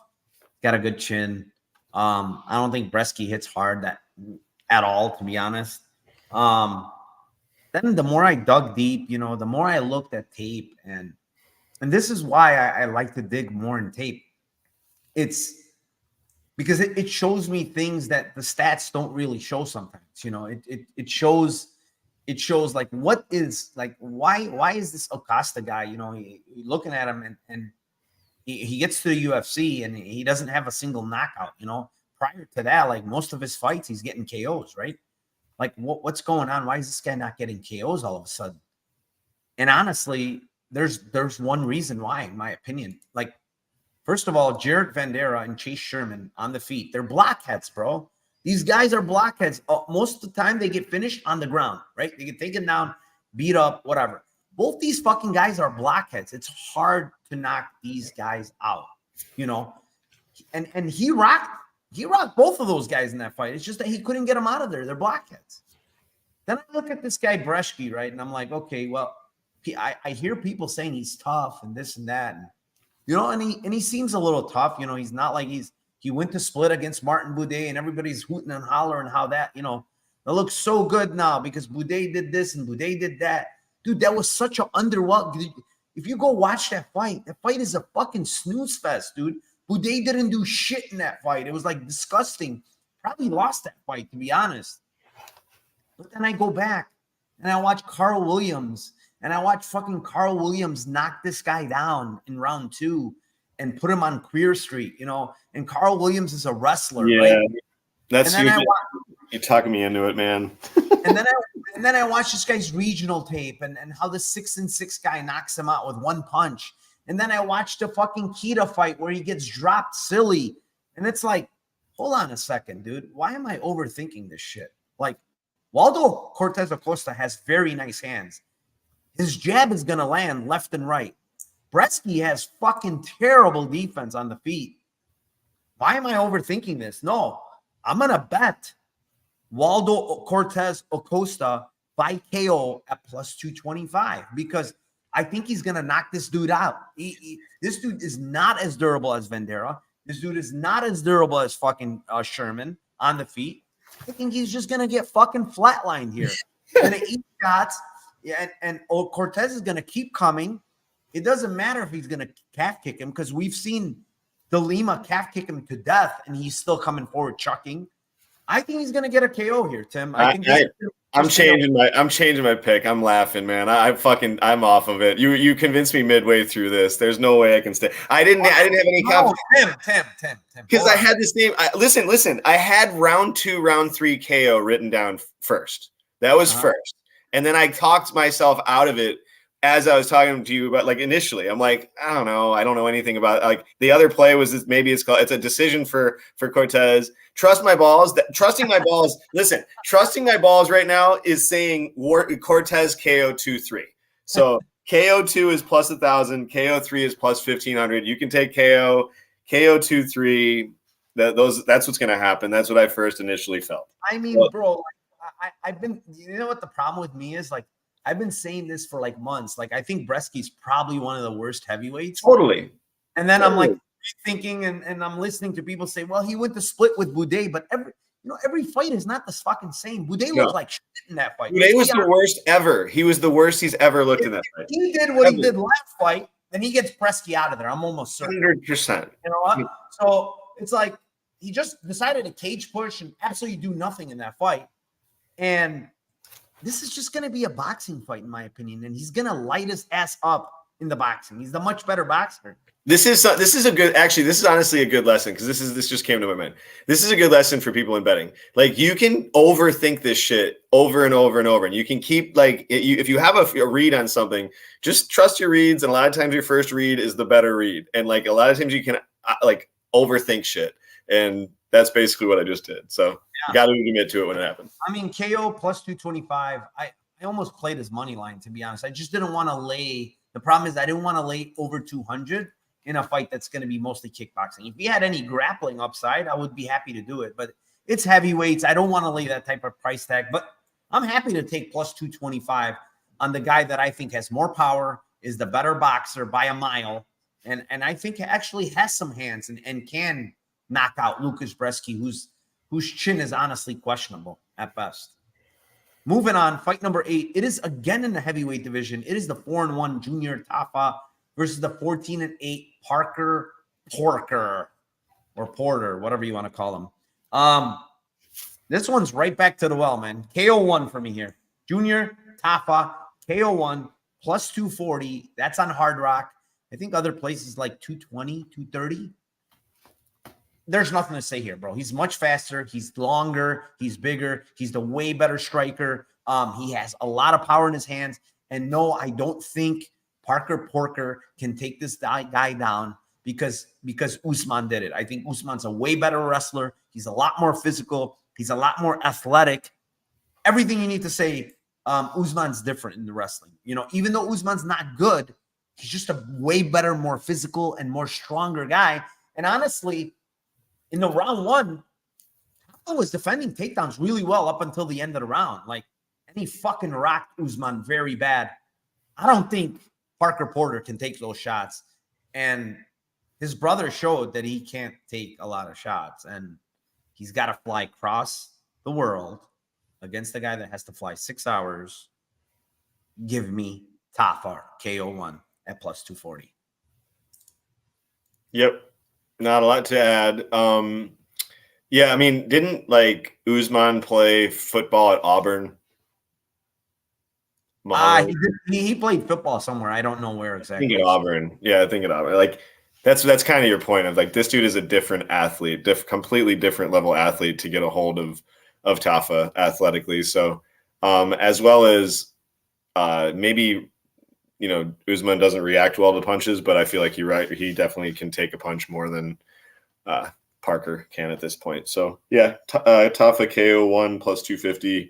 Got a good chin. I don't think Brzeski hits hard at all, to be honest. Then the more I dug deep, the more I looked at tape, and this is why I like to dig more in tape. It's because it shows me things that the stats don't really show sometimes. It shows like what is like why is this Acosta guy? Looking at him and he gets to the UFC and he doesn't have a single knockout. Prior to that, like most of his fights, he's getting KOs, right? Like what's going on? Why is this guy not getting KOs all of a sudden? And honestly, there's one reason why, in my opinion. Like, first of all, Jared Vanderaa and Chase Sherman on the feet, they're blockheads, bro. These guys are blockheads. Most of the time, they get finished on the ground, right? They get taken down, beat up, whatever. Both these fucking guys are blockheads. It's hard to knock these guys out, And he rocked both of those guys in that fight. It's just that he couldn't get them out of there. They're blockheads. Then I look at this guy Brzeski, right? And I'm like, okay, well, I hear people saying he's tough and this and that. And he seems a little tough. He's not like he went to split against Martin Buday and everybody's hooting and hollering how that, it looks so good now because Buday did this and Buday did that. Dude, that was such an underwhelming. If you go watch that fight is a fucking snooze fest, dude. Buday didn't do shit in that fight. It was like disgusting. Probably lost that fight, to be honest. But then I go back and I watch Carl Williams. And I watched fucking Carl Williams knock this guy down in round 2 and put him on Queer Street, And Carl Williams is a wrestler, yeah, right? That's you're talking me into it, man. and then I watched this guy's regional tape and how the 6-6 guy knocks him out with one punch. And then I watched the fucking Kita fight where he gets dropped silly. And it's like, hold on a second, dude. Why am I overthinking this shit? Like, Waldo Cortez Acosta has very nice hands. His jab is going to land left and right. Brzeski has fucking terrible defense on the feet. Why am I overthinking this? No, I'm going to bet Waldo Cortez Acosta by KO at plus 225 because I think he's going to knock this dude out. This dude is not as durable as Vanderaa. This dude is not as durable as fucking Sherman on the feet. I think he's just going to get fucking flatlined here. He's going to eat shots. Yeah, and Cortez is going to keep coming. It doesn't matter if he's going to calf kick him because we've seen De Lima calf kick him to death, and he's still coming forward chucking. I think he's going to get a KO here, Tim. I'm changing my pick. I'm laughing, man. I'm off of it. You convinced me midway through this. There's no way I can stay. I didn't have any confidence. Tim. Because I had this name. Listen. I had round 2, round 3 KO written down first. That was first. And then I talked myself out of it as I was talking to you about, like, initially. I'm like, I don't know. I don't know anything about, like, the other play was this, maybe it's a decision for Cortez. Trust my balls. Trusting my balls. Listen, trusting my balls right now is saying Cortez KO 2-3. So KO 2 is plus 1,000. KO 3 is plus 1,500. You can take KO 2-3. That's what's going to happen. That's what I first initially felt. I mean, bro. I've been, what the problem with me is? Like, I've been saying this for like months. Like, I think Brzeski's probably one of the worst heavyweights. Totally. And then I'm like thinking and I'm listening to people say, well, he went to split with Buday, but every fight is not the fucking same. Buday looked like shit in that fight. Buday was the worst ever. He was the worst he's ever looked in that fight. He did what he did last fight, then he gets Brzeski out of there. I'm almost certain. 100%. You know what? So it's like, he just decided to cage push and absolutely do nothing in that fight. And this is just going to be a boxing fight, in my opinion. And he's going to light his ass up in the boxing. He's the much better boxer. This is honestly a good lesson, because this just came to my mind. This is a good lesson for people in betting. Like, you can overthink this shit over and over and over, and you can keep if you have a read on something, just trust your reads. And a lot of times your first read is the better read, and like a lot of times you can overthink shit, and that's basically what I just did. So you got to admit to it when it happens. I mean, KO plus 225. I almost played his money line, to be honest. I just didn't want to lay. The problem is I didn't want to lay over 200 in a fight that's going to be mostly kickboxing. If he had any grappling upside, I would be happy to do it. But it's heavyweights. I don't want to lay that type of price tag. But I'm happy to take plus 225 on the guy that I think has more power, is the better boxer by a mile, and I think actually has some hands and can knock out Lucas Brzeski, whose chin is honestly questionable at best. Moving on, fight number 8. It is again in the heavyweight division. It is the 4-1 Junior Taffa versus the 14-8 Parker Porker, or Porter, whatever you want to call him. This one's right back to the well, man. KO1 for me here. Junior Taffa, KO1 plus 240. That's on Hard Rock. I think other places like 220, 230. There's nothing to say here, bro. He's much faster. He's longer. He's bigger. He's the way better striker. He has a lot of power in his hands. And no, I don't think Parker Porker can take this guy down because Usman did it. I think Usman's a way better wrestler. He's a lot more physical. He's a lot more athletic. Everything you need to say, Usman's different in the wrestling. You know, even though Usman's not good, he's just a way better, more physical and more stronger guy. And honestly, in the round 1, I was defending takedowns really well up until the end of the round. Like, and he fucking rocked Usman very bad. I don't think Parker Porter can take those shots. And his brother showed that he can't take a lot of shots. And he's got to fly across the world against the guy that has to fly 6 hours. Give me Taffa KO1 at plus 240. Yep. Not a lot to add. Yeah, I mean, didn't Usman play football at Auburn? He played football somewhere. I don't know where exactly. I think at Auburn. Yeah, I think at Auburn. Like, that's kind of your point of this dude is a different athlete, completely different level athlete to get a hold of Taffa athletically. So, as well as maybe, Usman doesn't react well to punches, but I feel like he definitely can take a punch more than Parker can at this point. So yeah, Taffa KO1 plus 250.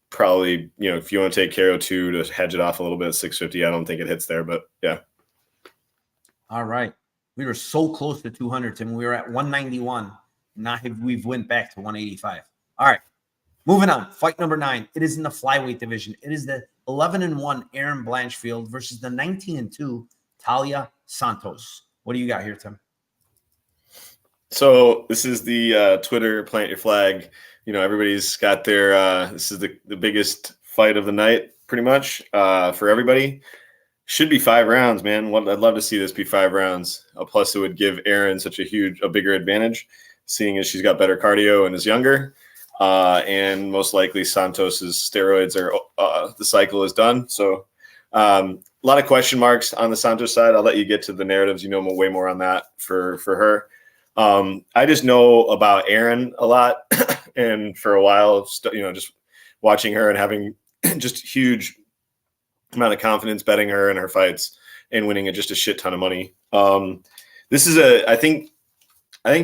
Probably, if you want to take KO2 to hedge it off a little bit at 650, I don't think it hits there, but yeah. All right. We were so close to 200, Tim. We were at 191. Now we've went back to 185. All right. Moving on. Fight number 9. It is in the flyweight division. It is the 11-1 Aaron Blanchfield versus the 19-2 Talia Santos. What do you got here, Tim? So this is the Twitter plant your flag. Everybody's got their this is the biggest fight of the night, pretty much, for everybody. Should be 5 rounds, man. I'd love to see this be 5 rounds. Plus, it would give Aaron such a bigger advantage, seeing as she's got better cardio and is younger. And most likely Santos's steroids the cycle is done. So a lot of question marks on the Santos side. I'll let you get to the narratives. Way more on that for her. I just know about Aaron a lot, and for a while, just watching her and having just huge amount of confidence betting her in her fights and winning just a shit ton of money. This is I think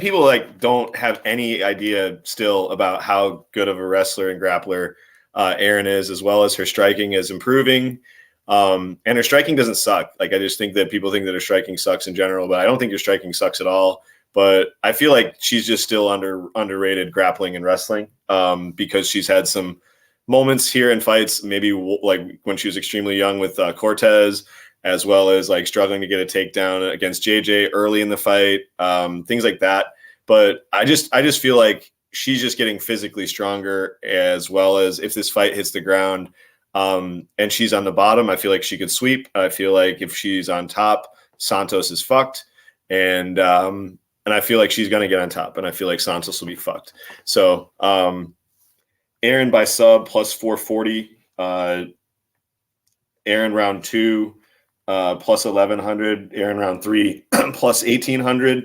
people don't have any idea still about how good of a wrestler and grappler Aaron is, as well as her striking is improving. And her striking doesn't suck. I just think that people think that her striking sucks in general, but I don't think her striking sucks at all. But I feel like she's just still underrated grappling and wrestling because she's had some moments here in fights, maybe when she was extremely young with Cortez, as well as struggling to get a takedown against JJ early in the fight, things like that. But I just feel like she's just getting physically stronger, as well as if this fight hits the ground and she's on the bottom, I feel like she could sweep. I feel like if she's on top, Santos is fucked. And and I feel like she's going to get on top, and I feel like Santos will be fucked. So Aaron by sub plus 440. Aaron round 2 plus 1100. Aaron round 3 plus 1800.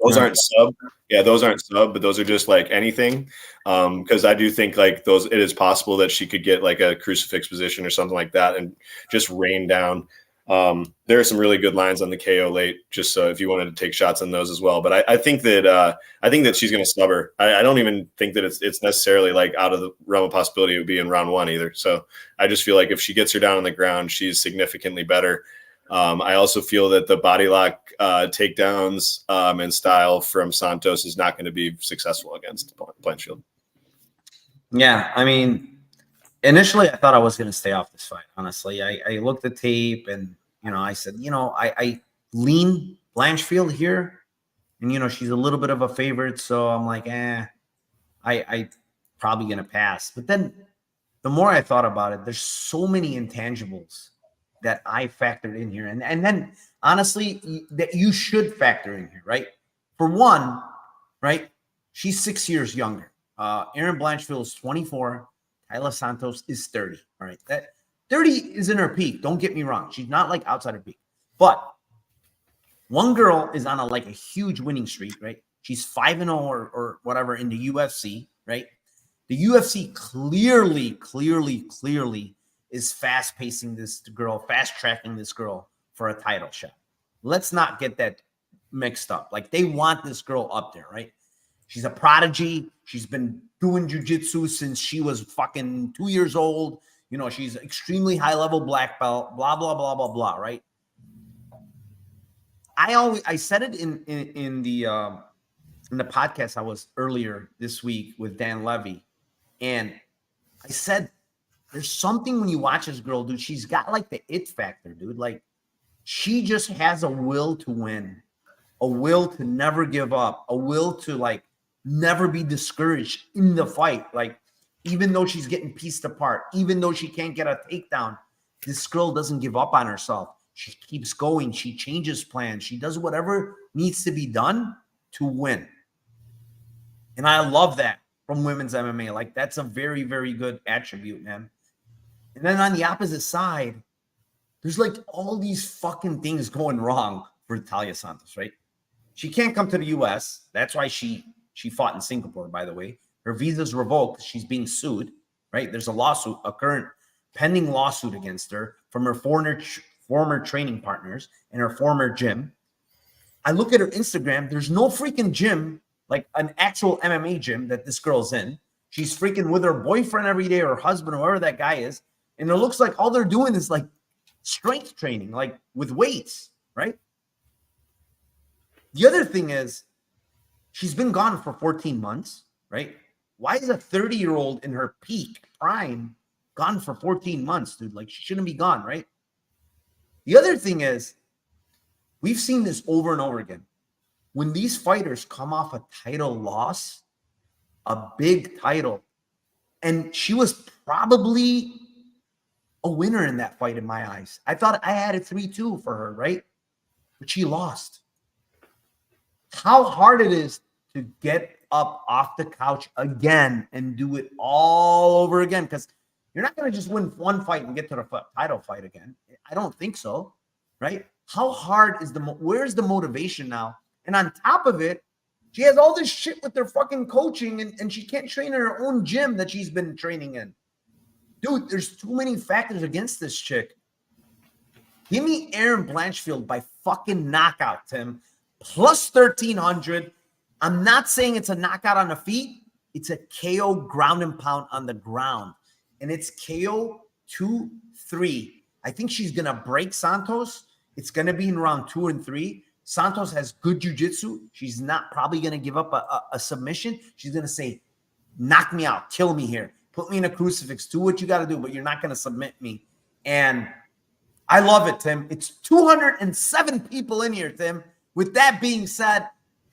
Those aren't sub. Yeah, those aren't sub, but those are just like anything. Because I do think like those, it is possible that she could get like a crucifix position or something like that and just rain down. There are some really good lines on the KO late, just so if you wanted to take shots on those as well. But I think that she's going to snub her. I don't even think that it's necessarily like out of the realm of possibility it would be in round 1 either. So I just feel like if she gets her down on the ground, she's significantly better. I also feel that the body lock takedowns and style from Santos is not going to be successful against Blanchfield. Yeah, I mean, initially I thought I was going to stay off this fight. Honestly, I looked at tape and I said, I lean Blanchfield here, and she's a little bit of a favorite, so I'm like, I probably going to pass. But then the more I thought about it, there's so many intangibles that I factored in here. And then honestly, that you should factor in here, right? For one, right? She's 6 years younger. Erin Blanchfield is 24. Taila Santos is 30. All right. That 30 is in her peak. Don't get me wrong. She's not like outside her peak. But one girl is on a huge winning streak, right? She's 5-0 or whatever in the UFC, right? The UFC clearly is fast-pacing this girl, fast-tracking this girl for a title shot. Let's not get that mixed up. Like, they want this girl up there, right? She's a prodigy. She's been doing jiu-jitsu since she was fucking 2 years old. She's extremely high-level black belt, blah, blah, blah, blah, blah, right? I said it in the podcast I was earlier this week with Dan Levy, and I said, there's something when you watch this girl, dude. She's got like the it factor, dude. Like, she just has a will to win, a will to never give up, a will to never be discouraged in the fight. Like, even though she's getting pieced apart, even though she can't get a takedown, this girl doesn't give up on herself. She keeps going. She changes plans. She does whatever needs to be done to win. And I love that from women's MMA. Like, that's a very, very good attribute, man. And then on the opposite side, there's all these fucking things going wrong for Taila Santos, right? She can't come to the U.S. That's why she fought in Singapore, by the way. Her visa's revoked. She's being sued, right? There's a lawsuit, a current pending lawsuit against her from her former training partners and her former gym. I look at her Instagram. There's no freaking gym, like an actual MMA gym that this girl's in. She's freaking with her boyfriend every day, or her husband, or whoever that guy is. And it looks like all they're doing is strength training, with weights, right? The other thing is, she's been gone for 14 months, right? Why is a 30-year-old in her peak prime gone for 14 months, dude? She shouldn't be gone, right? The other thing is, we've seen this over and over again. When these fighters come off a title loss, a big title, and she was probably a winner in that fight in my eyes. I thought I had a 3-2 for her, right? But she lost. How hard it is to get up off the couch again and do it all over again, because you're not going to just win one fight and get to the title fight again. I don't think so, right? How hard is where's the motivation now? And on top of it, she has all this shit with their fucking coaching, and she can't train in her own gym that she's been training in. Dude, there's too many factors against this chick. Give me Erin Blanchfield by fucking knockout, Tim. Plus 1,300. I'm not saying it's a knockout on the feet. It's a KO ground and pound on the ground. And it's KO 2-3. I think she's going to break Santos. It's going to be in round 2 and 3. Santos has good jiu-jitsu. She's not probably going to give up a submission. She's going to say, knock me out. Kill me here. Put me in a crucifix. Do what you got to do, but you're not going to submit me. And I love it, Tim. It's 207 people in here, Tim. With that being said,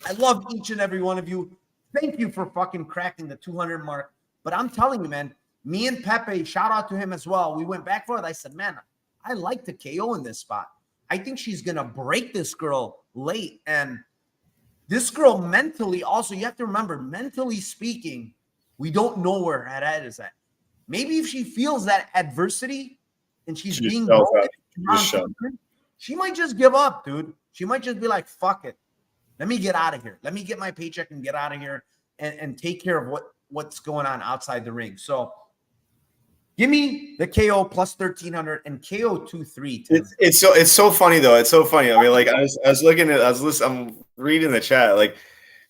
I love each and every one of you. Thank you for fucking cracking the 200 mark. But I'm telling you, man, me and Pepe, shout out to him as well. We went back for it. I said, man, I like the KO in this spot. I think she's going to break this girl late. And This girl mentally also, you have to remember, mentally speaking, we don't know where her head is at. Maybe if she feels that adversity and she's being broken, she might just give up, dude. She might just be like, fuck it. Let me get out of here. Let me get my paycheck and get out of here and take care of what's going on outside the ring. So give me the KO plus 1,300 and KO 2-3. It's so funny though. It's so funny. I mean, like I was looking at, I'm reading the chat. Like,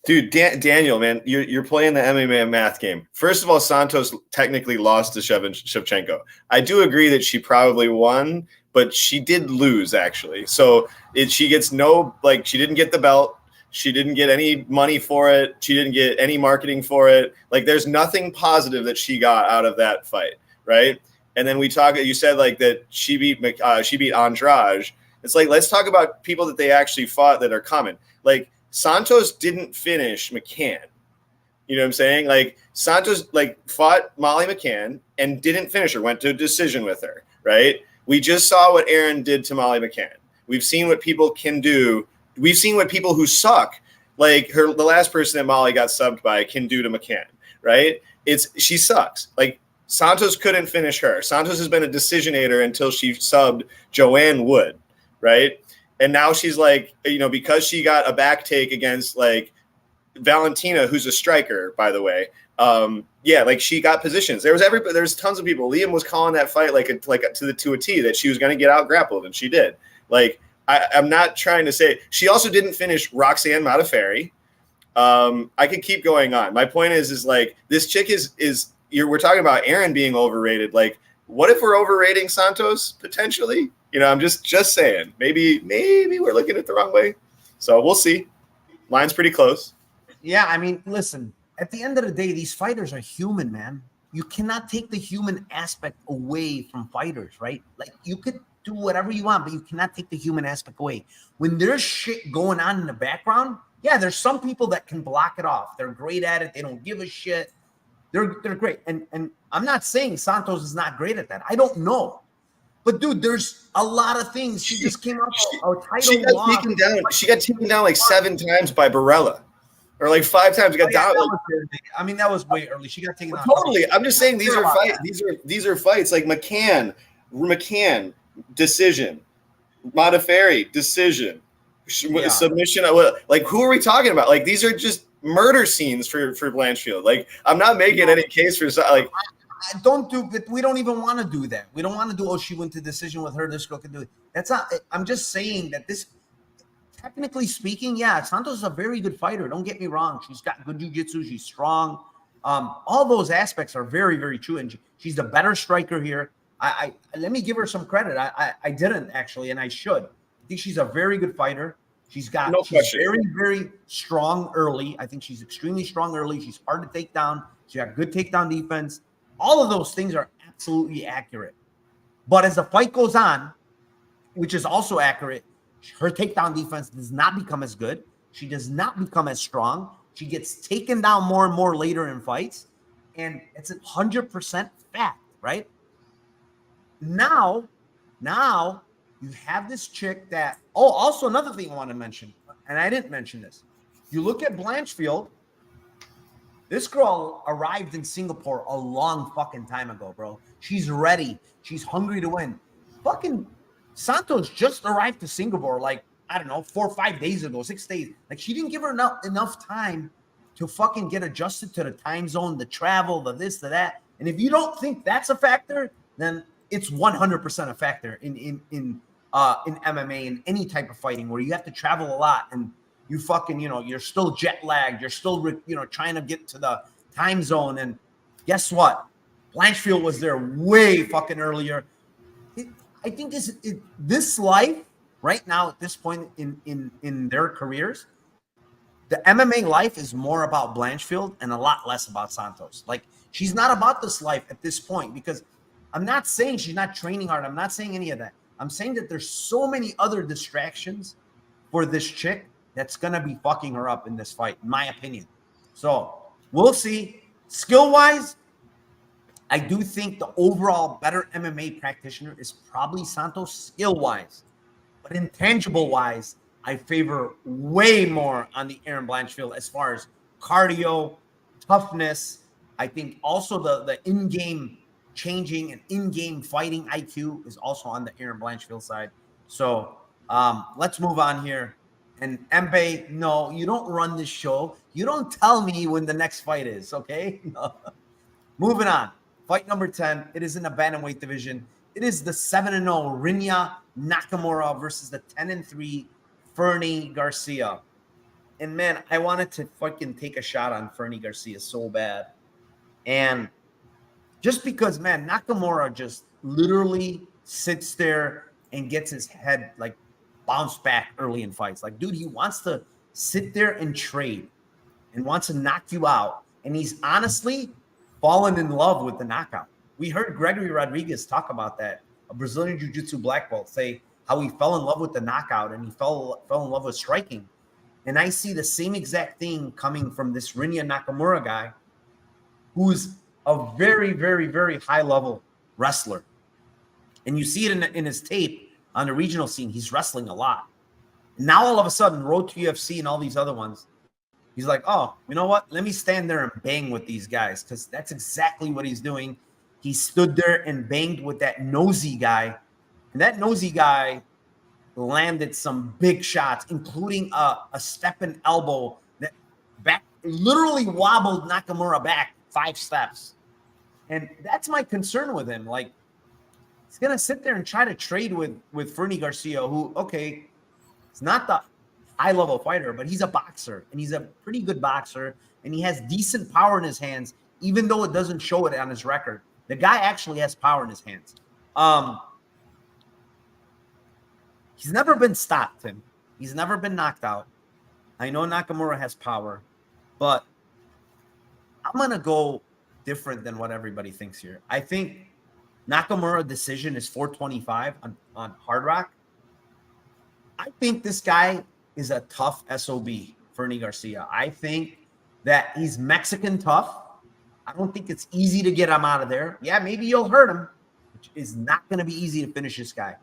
dude, Daniel, man, you're playing the MMA math game. First of all, Santos technically lost to Shevchenko. I do agree that she probably won, but she did lose actually. So she gets she didn't get the belt. She didn't get any money for it. She didn't get any marketing for it. Like, there's nothing positive that she got out of that fight, right? And then you said like that she beat Andrade. It's like, let's talk about people that they actually fought that are common. Like, Santos didn't finish McCann. You know what I'm saying? Like, Santos fought Molly McCann and didn't finish her, went to a decision with her, right? We just saw what Aaron did to Molly McCann. We've seen what people can do. We've seen what people who suck, like the last person that Molly got subbed by, can do to McCann, right? She sucks. Like, Santos couldn't finish her. Santos has been a decisionator until she subbed Joanne Wood, right? And now she's like, because she got a back take against like Valentina, who's a striker, by the way. She got positions. There's tons of people. Liam was calling that fight to a T that she was going to get out grappled, and she did. Like, I'm not trying to say she also didn't finish Roxanne Modafferi. I could keep going on. My point is like, this chick we're talking about Aaron being overrated. Like, what if we're overrating Santos potentially? I'm just saying, maybe we're looking at it the wrong way. So we'll see. Line's pretty close. Yeah, I mean, listen, at the end of the day, these fighters are human, man. You cannot take the human aspect away from fighters, right? Like, you could do whatever you want, but you cannot take the human aspect away. When there's shit going on in the background, yeah, there's some people that can block it off. They're great at it. They don't give a shit. They're great. And I'm not saying Santos is not great at that. I don't know. But dude, there's a lot of things. She just came up a title. She got taken down like 7 times by Barella. Or like 5 times got down. That was way early. She got taken down. Totally. I'm just saying these are fights. These are fights like McCann, decision. Modafferi, decision. Submission. Like, who are we talking about? Like, these are just murder scenes for Blanchfield. Like, I'm not making any case for like. We don't even want to do that. We don't want to do, she went to decision with her, this girl can do it. That's not, I'm just saying that this, technically speaking, yeah, Santos is a very good fighter. Don't get me wrong. She's got good jiu-jitsu. She's strong. All those aspects are very, very true. And she's the better striker here. I let me give her some credit. I didn't actually, and I should. I think she's a very good fighter. She's very, very strong early. I think she's extremely strong early. She's hard to take down. She got good takedown defense. All of those things are absolutely accurate. But as the fight goes on, which is also accurate, her takedown defense does not become as good. She does not become as strong. She gets taken down more and more later in fights. And it's 100% fact, right? Now you have this chick that, also another thing I want to mention, and I didn't mention this. You look at Blanchfield. This girl arrived in Singapore a long fucking time ago, bro. She's ready. She's hungry to win. Fucking Santos just arrived to Singapore, like, I don't know, 4 or 5 days ago, 6 days. Like, she didn't give her enough time to fucking get adjusted to the time zone, the travel, the this, the that. And if you don't think that's a factor, then it's 100% a factor in MMA and any type of fighting where you have to travel a lot and you fucking, you're still jet lagged. You're still, trying to get to the time zone. And guess what? Blanchfield was there way fucking earlier. I think this life right now at this point in their careers, the MMA life is more about Blanchfield and a lot less about Santos. Like, she's not about this life at this point, because I'm not saying she's not training hard. I'm not saying any of that. I'm saying that there's so many other distractions for this chick that's going to be fucking her up in this fight, in my opinion. So we'll see. Skill-wise, I do think the overall better MMA practitioner is probably Santos skill-wise. But intangible-wise, I favor way more on the Aaron Blanchfield as far as cardio, toughness. I think also the in-game changing and in-game fighting IQ is also on the Aaron Blanchfield side. So let's move on here. And Mbappe, no, you don't run this show. You don't tell me when the next fight is, okay? Moving on. Fight number 10. It is in the bantamweight division. It is the 7-0 Rinya Nakamura versus the 10-3 Fernie Garcia. And man, I wanted to fucking take a shot on Fernie Garcia so bad. And just because, man, Nakamura just literally sits there and gets his head like bounced back early in fights. Like, dude, he wants to sit there and trade and wants to knock you out. And he's honestly fallen in love with the knockout. We heard Gregory Rodriguez talk about that, a Brazilian Jiu-Jitsu black belt, say how he fell in love with the knockout and he fell in love with striking. And I see the same exact thing coming from this Rinya Nakamura guy, who's a very, very, very high-level wrestler. And you see it in his tape on the regional scene. He's wrestling a lot. And now all of a sudden, Road to UFC and all these other ones, he's like, oh, you know what? Let me stand there and bang with these guys, because that's exactly what he's doing. He stood there and banged with that nosy guy. And that nosy guy landed some big shots, including a step and elbow that back literally wobbled Nakamura back 5 steps. And that's my concern with him. Like, he's going to sit there and try to trade with Fernie Garcia, who, okay, he's not the high-level fighter, but he's a boxer, and he's a pretty good boxer, and he has decent power in his hands, even though it doesn't show it on his record. The guy actually has power in his hands. He's never been stopped, Tim. He's never been knocked out. I know Nakamura has power, but I'm going to go different than what everybody thinks here. I think Nakamura decision is 425 on Hard Rock. I think this guy is a tough SOB, Fernie Garcia. I think that he's Mexican tough. I don't think it's easy to get him out of there. Yeah, maybe you'll hurt him, which is not going to be easy to finish this guy.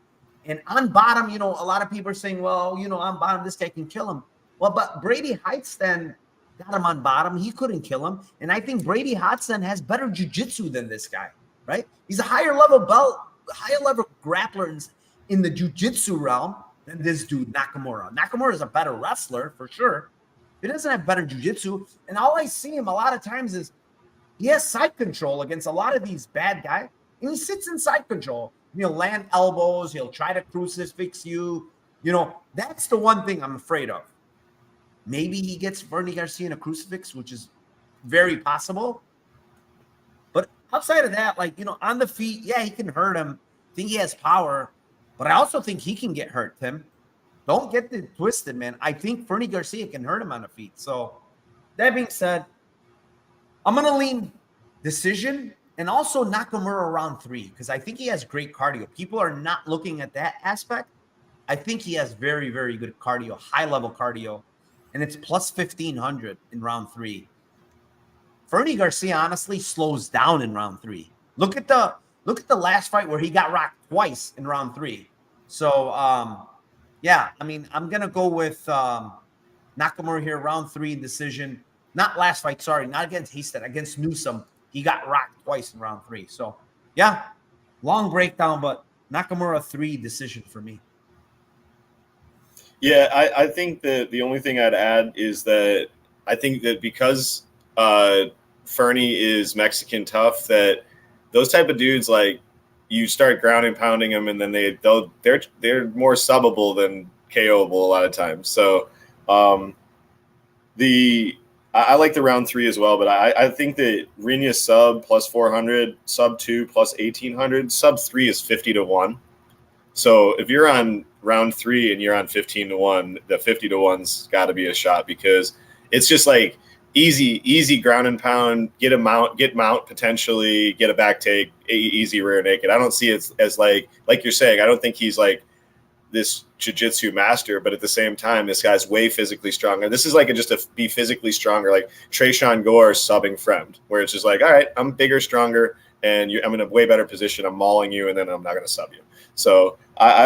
And on bottom, you know, a lot of people are saying, well, you know, on bottom, this guy can kill him. Well, but Brady Heitsten got him on bottom. He couldn't kill him. And I think Brady Heitsten has better jiu-jitsu than this guy, right? He's a higher level grappler in the jiu-jitsu realm than this dude, Nakamura. Nakamura is a better wrestler, for sure. He doesn't have better jiu-jitsu. And all I see him a lot of times is he has side control against a lot of these bad guys. And he sits in side control. He'll land elbows. He'll try to crucifix you. You know, that's the one thing I'm afraid of. Maybe he gets Fernie Garcia in a crucifix, which is very possible. But outside of that, like, you know, on the feet, yeah, he can hurt him. I think he has power. But I also think he can get hurt, Tim. Don't get it twisted, man. I think Fernie Garcia can hurt him on the feet. So that being said, I'm going to lean decision and also Nakamura round 3, because I think he has great cardio. People are not looking at that aspect. I think he has very, very good cardio, high-level cardio, and it's plus 1,500 in round 3. Fernie Garcia honestly slows down in round 3. Look at the last fight where he got rocked twice in round 3. So, yeah, I mean, I'm going to go with Nakamura here, round 3 decision. Not last fight, sorry, not against Hasted, against Newsom. He got rocked twice in round 3. So, yeah, long breakdown, but Nakamura 3 decision for me. Yeah, I think that the only thing I'd add is that I think that because Fernie is Mexican tough, that those type of dudes, like, you start ground and pounding them, and then they're more subbable than KOable a lot of times. So I like the round 3 as well, but I think that Rinya sub plus 400, sub 2 plus 1,800, sub 3 is 50-1. So if you're on round 3 and you're on 15-1, the 50-1's got to be a shot, because it's just like easy ground and pound, get mount potentially, get a back take, easy rear naked. I don't see it as like you're saying, I don't think he's like this jiu-jitsu master, but at the same time, this guy's way physically stronger. This is like just to be physically stronger, like Trayshawn Gore subbing Fremd, where it's just like, all right, I'm bigger, stronger, and I'm in a way better position. I'm mauling you, and then I'm not going to sub you. So I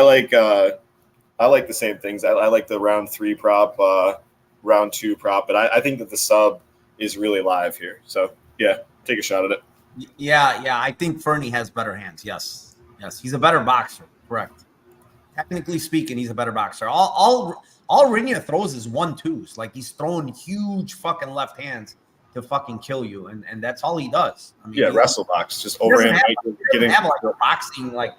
I like the same things. I like the round 3 prop, round 2 prop, but I think that the sub is really live here. So yeah, take a shot at it. Yeah. I think Fernie has better hands. Yes. He's a better boxer. Correct. Technically speaking, he's a better boxer. All Rinya throws is 1-2s. Like, he's throwing huge fucking left hands to fucking kill you, and that's all he does. I mean, Yeah, wrestle box, just overhand. He doesn't have like a boxing. Like,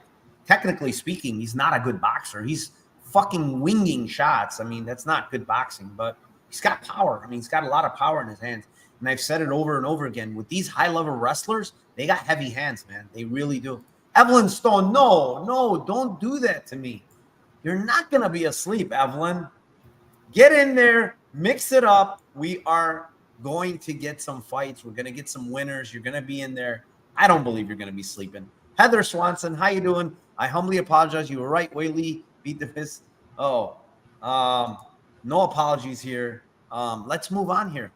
technically speaking, he's not a good boxer. He's fucking winging shots. I mean, that's not good boxing, but he's got power. I mean, he's got a lot of power in his hands. And I've said it over and over again, with these high-level wrestlers, they got heavy hands, man. They really do. Evelyn Stone, no, don't do that to me. You're not going to be asleep, Evelyn. Get in there, mix it up. We are going to get some fights. We're going to get some winners. You're going to be in there. I don't believe you're going to be sleeping. Heather Swanson, how you doing? I humbly apologize. You were right. Whaley beat the fist. No apologies here. Let's move on here.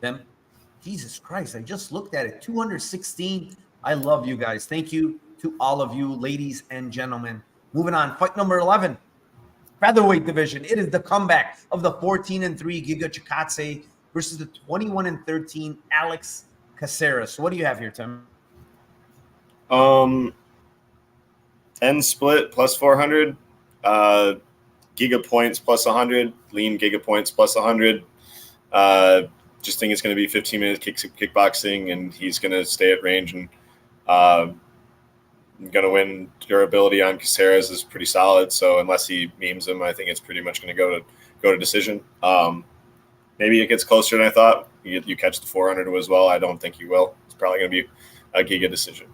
Tim, Jesus Christ, I just looked at it. 216. I love you guys. Thank you to all of you, ladies and gentlemen. Moving on, fight number 11, featherweight division. It is the comeback of the 14-3 Giga Chikadze versus the 21-13 Alex Caceres. So what do you have here, Tim? End split plus 400, Giga points plus 100, lean Giga points plus 100. Just think it's going to be 15 minutes kickboxing, and he's going to stay at range and going to win. Durability on Caceres is pretty solid, so unless he memes him, I think it's pretty much going to go to decision. Maybe it gets closer than I thought. You catch the 400 as well. I don't think you will. It's probably going to be a Giga decision.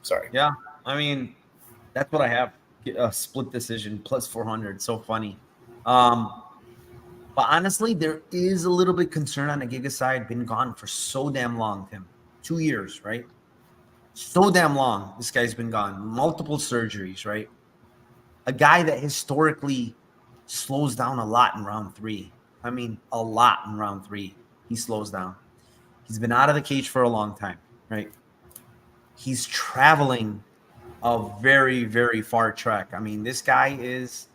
Sorry. Yeah, I mean, that's what I have. A split decision plus 400. So funny. But honestly, there is a little bit concern on the Giga side. Been gone for so damn long, Tim. 2 years, right? So damn long this guy's been gone. Multiple surgeries, right? A guy that historically slows down a lot in round 3. I mean, a lot in round 3. He slows down. He's been out of the cage for a long time, right? He's traveling a very, very far trek. I mean, this guy is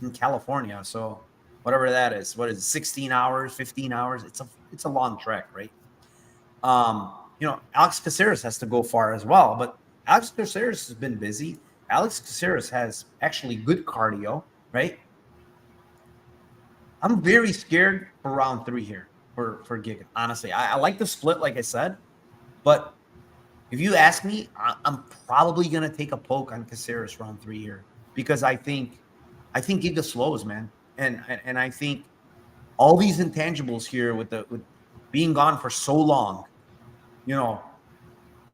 in California, so whatever that is, what is it, 16 hours, 15 hours? It's a long trek, right? Alex Caceres has to go far as well, but Alex Caceres has been busy. Alex Caceres has actually good cardio, right? I'm very scared for round 3 here for Giga. Honestly, I like the split, like I said, but if you ask me, I'm probably gonna take a poke on Caceres round 3 here because I think Giga slows, man, and I think all these intangibles here with being gone for so long,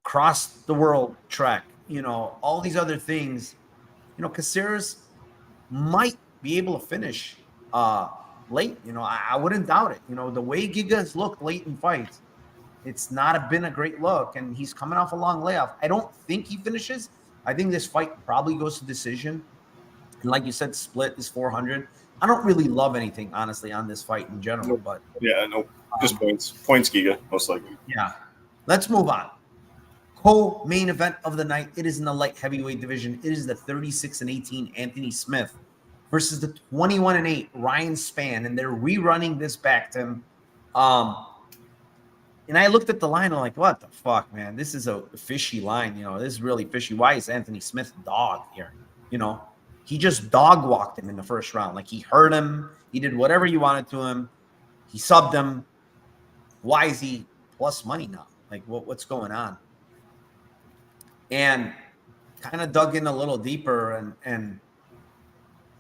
cross the world trek, all these other things, Caceres might be able to finish late. I wouldn't doubt it. The way Giga has looked late in fights, it's not been a great look, and he's coming off a long layoff. I don't think he finishes. I think this fight probably goes to decision. And like you said, split is 400. I don't really love anything, honestly, on this fight in general. But just points Giga, most likely. Yeah. Let's move on. Co-main event of the night. It is in the light heavyweight division. It is the 36-18 Anthony Smith versus the 21-8 Ryan Spann, and they're rerunning this back, Tim. And I looked at the line, I'm like, what the fuck, man? This is a fishy line. This is really fishy. Why is Anthony Smith dog here? He just dog walked him in the first round. Like, he hurt him. He did whatever he wanted to him. He subbed him. Why is he plus money now? Like, what's going on? And kind of dug in a little deeper, and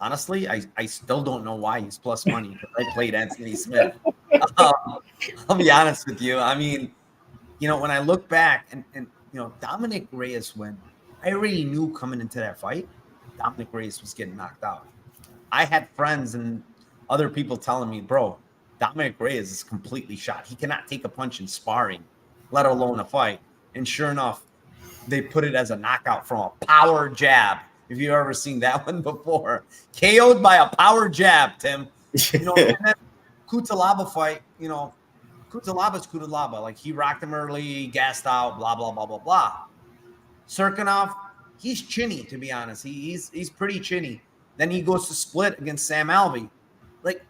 honestly, I still don't know why he's plus money because I played Anthony Smith. I'll be honest with you. I mean, when I look back and Dominic Reyes win, I already knew coming into that fight, Dominic Reyes was getting knocked out. I had friends and other people telling me, bro, Dominic Reyes is completely shot. He cannot take a punch in sparring, let alone a fight. And sure enough, they put it as a knockout from a power jab. If you've ever seen that one before, KO'd by a power jab, Tim. And then Kutalaba fight, Kutalaba's Kutalaba. Like, he rocked him early, gassed out, blah, blah, blah, blah, blah. Serkinov, he's chinny, to be honest. He's pretty chinny. Then he goes to split against Sam Alvey. Like,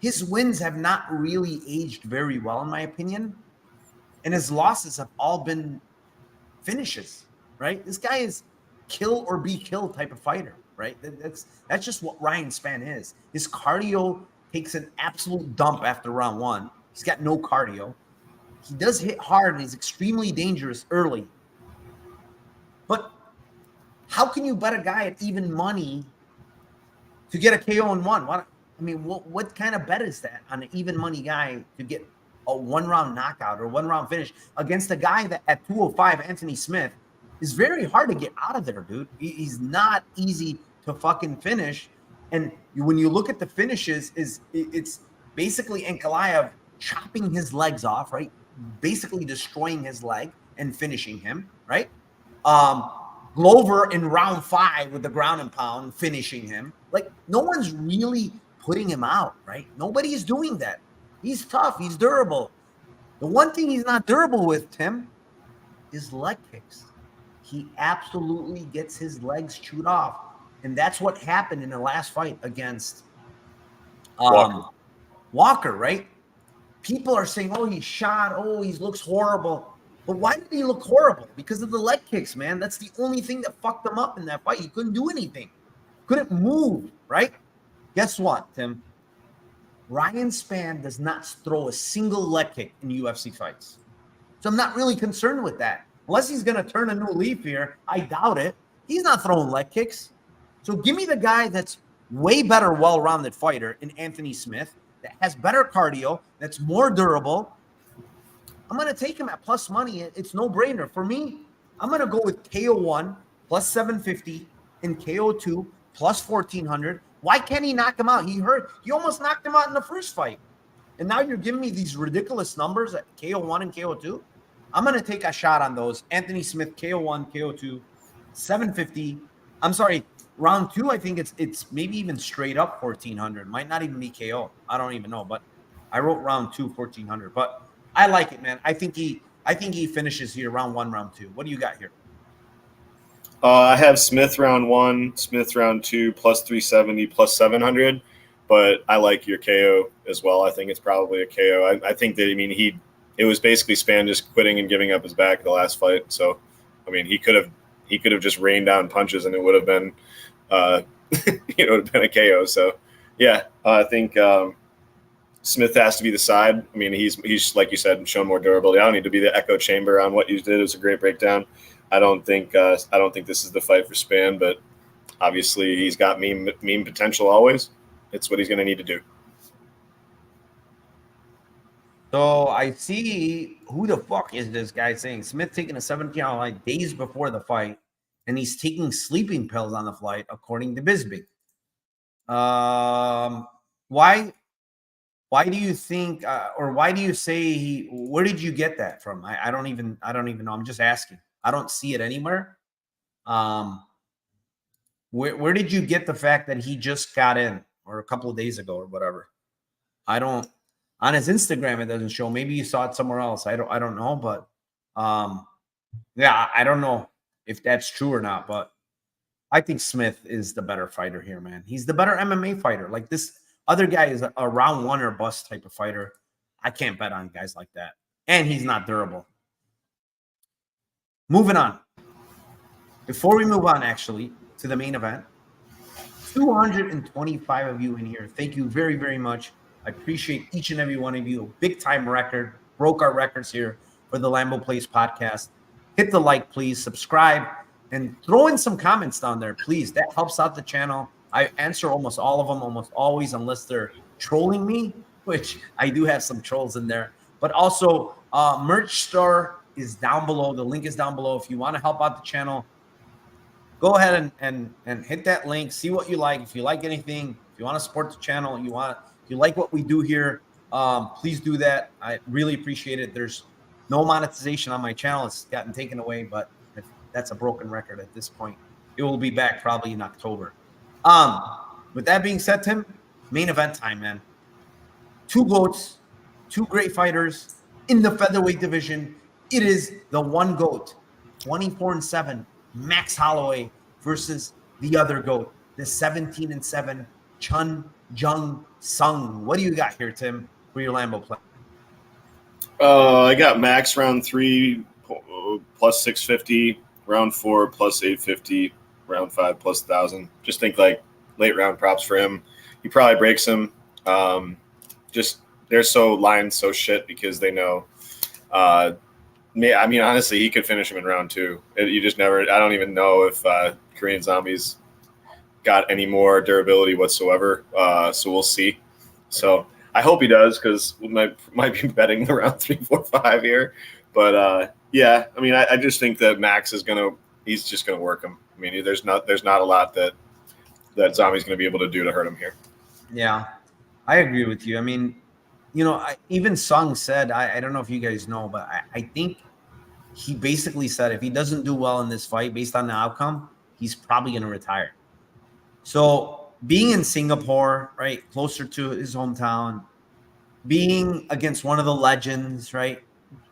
his wins have not really aged very well, in my opinion. And his losses have all been finishes, right? This guy is kill or be killed type of fighter, right? That's just what Ryan Spann is. His cardio takes an absolute dump after round one. He's got no cardio. He does hit hard and he's extremely dangerous early. But how can you bet a guy at even money to get a KO in one? What kind of bet is that on an even money guy to get a one-round knockout or one-round finish against a guy that at 205, Anthony Smith, is very hard to get out of there, dude. He's not easy to fucking finish. And when you look at the finishes, it's basically Ankalaev chopping his legs off, right? Basically destroying his leg and finishing him, right? Glover in round 5 with the ground and pound, finishing him. Like, no one's really putting him out, right? Nobody's doing that. He's tough. He's durable. The one thing he's not durable with, Tim, is leg kicks. He absolutely gets his legs chewed off. And that's what happened in the last fight against Walker, right? People are saying, oh, he's shot. Oh, he looks horrible. But why did he look horrible? Because of the leg kicks, man. That's the only thing that fucked him up in that fight. He couldn't do anything. Couldn't move, right? Guess what, Tim? Ryan Spann does not throw a single leg kick in UFC fights. So I'm not really concerned with that. Unless he's going to turn a new leaf here, I doubt it. He's not throwing leg kicks. So give me the guy that's way better, well-rounded fighter in Anthony Smith, that has better cardio, that's more durable. I'm going to take him at plus money. It's no-brainer. For me, I'm going to go with KO1 plus 750 and KO2 plus 1,400. Why can't he knock him out? He almost knocked him out in the first fight. And now you're giving me these ridiculous numbers at KO1 and KO2. I'm going to take a shot on those. Anthony Smith, KO1, KO2, 750. I'm sorry, round 2, I think it's maybe even straight up 1,400. Might not even be KO. I don't even know. But I wrote round 2, 1,400. But I like it, man. I think he finishes here round 1, round 2. What do you got here? I have Smith round 1, Smith round 2, plus 370, plus 700. But I like your KO as well. I think it's probably a KO. I think that, it was basically Spann just quitting and giving up his back the last fight. So, he could have just rained down punches and it would have been, it would have been a KO. So, yeah, I think Smith has to be the side. He's like you said, shown more durability. I don't need to be the echo chamber on what you did. It was a great breakdown. I don't think this is the fight for Spann, but obviously he's got meme potential always. It's what he's going to need to do. So I see, who the fuck is this guy saying? Smith taking a 17-hour flight days before the fight, and he's taking sleeping pills on the flight, according to Bisbee. Why do you think, or why do you say where did you get that from? I don't even know. I'm just asking. I don't see it anywhere. Where did you get the fact that he just got in, or a couple of days ago or whatever? On his Instagram, it doesn't show. Maybe you saw it somewhere else. I don't know, but yeah, I don't know if that's true or not, but I think Smith is the better fighter here, man. He's the better MMA fighter. Like, this other guy is a round 1 or bust type of fighter. I can't bet on guys like that. And he's not durable. Moving on. Before we move on, actually, to the main event, 225 of you in here. Thank you very, very much. I appreciate each and every one of you. Big time record. Broke our records here for the Lambo Plays podcast. Hit the like, please. Subscribe. And throw in some comments down there, please. That helps out the channel. I answer almost all of them, almost always, unless they're trolling me, which I do have some trolls in there. But also, merch store is down below. The link is down below. If you want to help out the channel, go ahead and hit that link. See what you like. If you like anything, if you want to support the channel, if you like what we do here, please do that. I really appreciate it. There's no monetization on my channel. It's gotten taken away, but that's a broken record at this point. It will be back probably in October. With that being said, Tim, main event time, man. 2 GOATs, 2 great fighters in the featherweight division. It is the one GOAT, 24-7, Max Holloway versus the other GOAT, the 17-7 Jung Sung. What do you got here, Tim, for your Lambo play? I got Max round 3 plus 650, round 4 plus 850, round 5 plus 1,000. Just think like late round props for him. He probably breaks him. Just they're so lined so shit because they know. I mean, honestly, he could finish him in round 2. You just never. I don't even know if Korean Zombies got any more durability whatsoever. So we'll see. So I hope he does because we might be betting around 3, 4, 5 here. But yeah, I mean, I just think that Max is he's just gonna work him. I mean, there's not a lot that Zombie's gonna be able to do to hurt him here. Yeah, I agree with you. I mean, even Sung said, I don't know if you guys know, but I think he basically said if he doesn't do well in this fight based on the outcome, he's probably going to retire. So being in Singapore, right, closer to his hometown, being against one of the legends, right,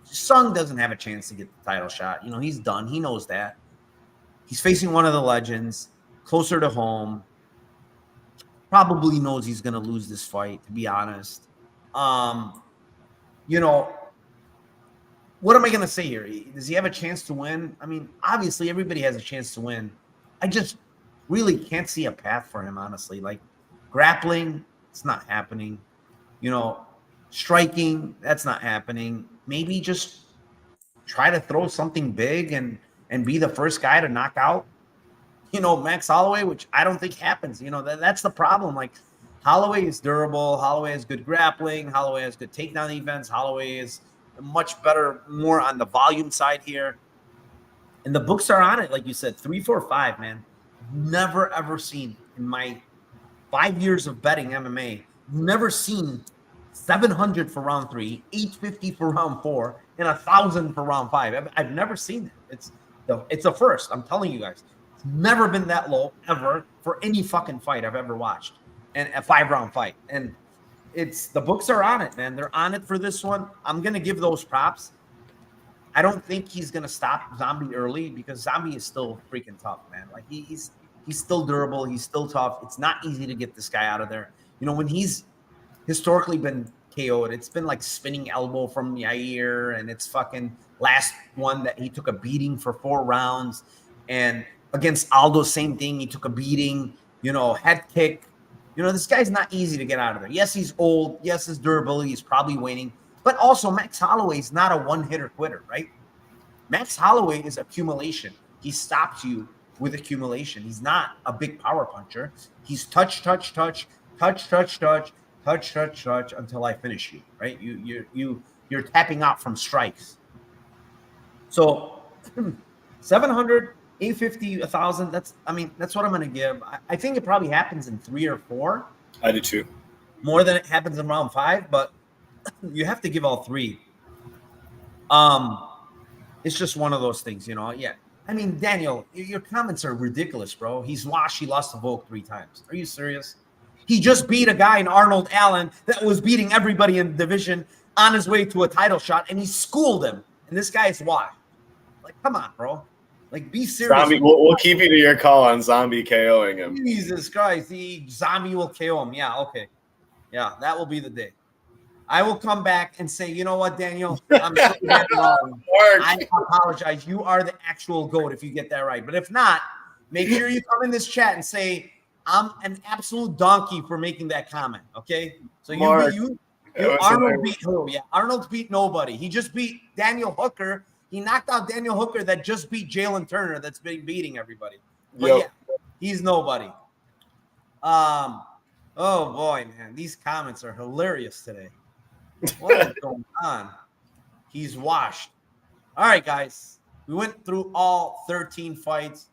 Sung doesn't have a chance to get the title shot. He's done. He knows that. He's facing one of the legends, closer to home. Probably knows he's going to lose this fight, to be honest. What am I going to say here? Does he have a chance to win? I mean, obviously, everybody has a chance to win. I just really can't see a path for him, honestly. Like, grappling, it's not happening. Striking, that's not happening. Maybe just try to throw something big and be the first guy to knock out Max Holloway, which I don't think happens. That's the problem. Like, Holloway is durable. Holloway has good grappling. Holloway has good takedown defense. Holloway is much better, more on the volume side here. And the books are on it, like you said, 3, 4, 5, man. Never, ever seen in my 5 years of betting MMA, never seen 700 for round 3, 850 for round 4, and 1,000 for round 5. I've never seen it. It's a first. I'm telling you guys. It's never been that low ever for any fucking fight I've ever watched, and a 5-round fight. And the books are on it, man. They're on it for this one. I'm gonna give those props. I don't think he's gonna stop Zombie early because Zombie is still freaking tough, man. Like he's still durable. He's still tough. It's not easy to get this guy out of there. When he's historically been KO'd, it's been like spinning elbow from Yair, and it's fucking last one that he took a beating for 4 rounds. And against Aldo, same thing. He took a beating, head kick. This guy's not easy to get out of there. Yes, he's old. Yes, his durability is probably waning. But also, Max Holloway is not a one-hitter quitter, right? Max Holloway is accumulation. He stops you with accumulation. He's not a big power puncher. He's touch, touch, touch, touch, touch, touch, touch, touch, touch until I finish you, right? You're tapping out from strikes. So 700, 850, 1,000. That's what I'm going to give. I think it probably happens in 3 or 4. I do too. More than it happens in round 5, but you have to give all 3. It's just one of those things, Yeah. I mean, Daniel, your comments are ridiculous, bro. He's washed. He lost to Volk 3 times. Are you serious? He just beat a guy in Arnold Allen that was beating everybody in the division on his way to a title shot, and he schooled him. And this guy is washed. Like, come on, bro. Like, be serious. Zombie, we'll keep you to your call on Zombie KOing him. Jesus Christ. The Zombie will KO him. Yeah, okay. Yeah, that will be the day. I will come back and say, you know what, Daniel? I'm so wrong. I apologize. You are the actual GOAT if you get that right. But if not, make sure you come in this chat and say, I'm an absolute donkey for making that comment, okay? So Arnold beat who? Yeah, Arnold beat nobody. He just beat Daniel Hooker. He knocked out Daniel Hooker that just beat Jalen Turner that's been beating everybody. But yeah, he's nobody. Oh, boy, man. These comments are hilarious today. What is going on? He's washed. All right, guys. We went through all 13 fights.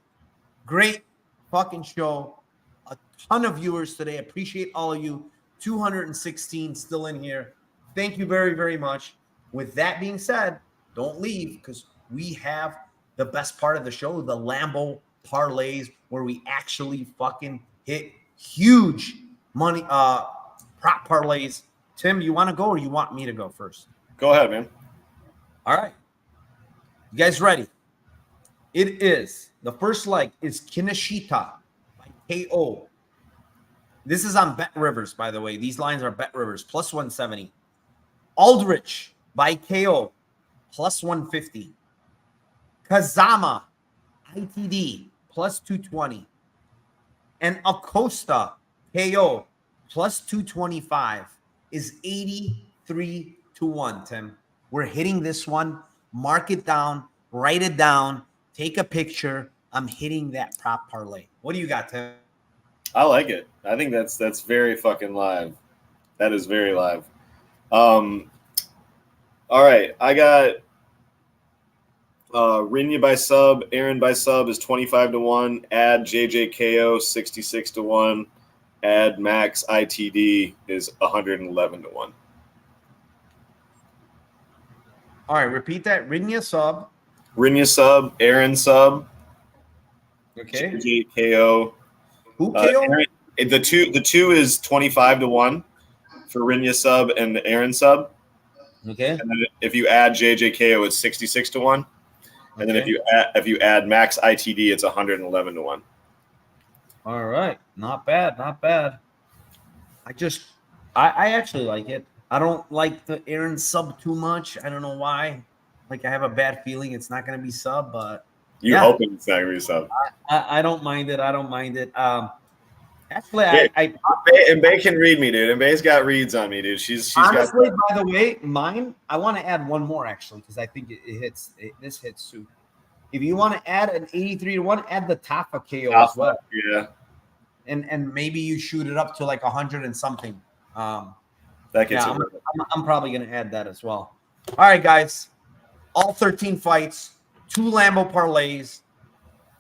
Great fucking show. A ton of viewers today. Appreciate all of you. 216 still in here. Thank you very, very much. With that being said, don't leave because we have the best part of the show, the Lambo parlays, where we actually fucking hit huge money prop parlays. Tim, you want to go or you want me to go first? Go ahead, man. All right. You guys ready? It is. The first leg is Kinoshita by KO. This is on Bet Rivers, by the way. These lines are Bet Rivers, plus 170. Aldrich by KO, plus 150. Kazama, ITD, plus 220. And Acosta, KO, plus 225 is 83 to 1, Tim. We're hitting this one. Mark it down, write it down, take a picture. I'm hitting that prop parlay. What do you got, Tim? I like it. I think that's very fucking live. That is very live. All right, I got Rinya by sub, Aaron by sub is 25 to 1. Add JJKO 66 to 1. Add Max ITD is 111 to 1. All right, repeat that. Rinya sub. Rinya sub, Aaron sub. Okay. JJKO. Who KO? Aaron, the two is 25 to 1 for Rinya sub and Aaron sub. Okay. And then if you add JJKO, it's 66 to 1. And then if you add Max ITD, it's 111 to 1. All right. Not bad. Not bad. I actually like it. I don't like the Aaron sub too much. I don't know why. Like, I have a bad feeling it's not going to be sub, but You're hoping it's not going to be sub. I don't mind it. I don't mind it. Actually, and Bay can read me, dude. And Bay's got reads on me, dude. She's honestly, by the way, mine. I want to add one more actually because I think it hits. This hits too. If you want to add an 83 to 1, add the Taffa KO as well. Yeah. And maybe you shoot it up to like 100 and something. That gets it. I'm probably gonna add that as well. All right, guys. All 13 fights, 2 Lambo parlays.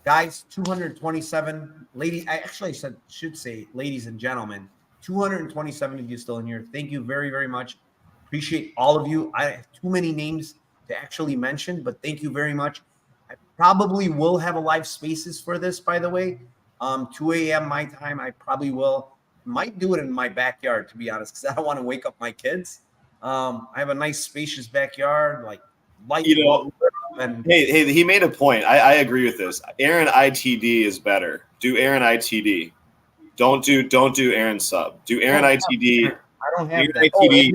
Guys, 227 ladies. I actually should say, ladies and gentlemen, 227 of you still in here. Thank you very, very much. Appreciate all of you. I have too many names to actually mention, but thank you very much. I probably will have a live spaces for this, by the way. 2 a.m. my time. I probably will. Might do it in my backyard, to be honest, because I don't want to wake up my kids. I have a nice, spacious backyard, like light. And hey, he made a point. I agree with this. Aaron ITD is better. Do Aaron ITD. Don't do Aaron sub. Do Aaron ITD. I don't have Aaron that. ITD.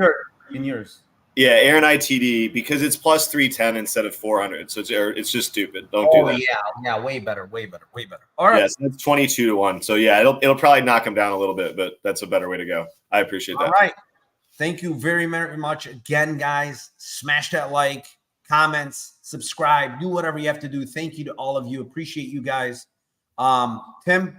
In yours. Yeah, Aaron ITD, because it's plus 310 instead of 400. So it's just stupid. Don't do that. Yeah, way better. All right. Yes, that's 22 to 1. So yeah, it'll probably knock him down a little bit, but that's a better way to go. I appreciate that. All right. Thank you very, very much again, guys. Smash that like, comments, subscribe, do whatever you have to do. Thank you to all of you. Appreciate you guys. Tim,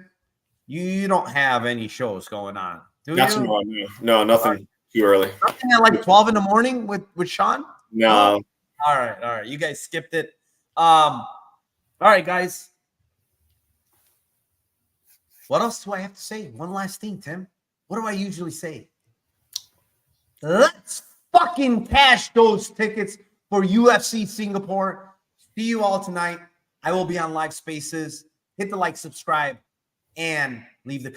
you don't have any shows going on, do you? No, nothing. Too early. Nothing at like 12 in the morning with Sean? No. All right. You guys skipped it. All right, guys. What else do I have to say? One last thing, Tim. What do I usually say? Let's fucking cash those tickets for UFC Singapore. See you all tonight. I will be on live spaces. Hit the like, subscribe, and leave the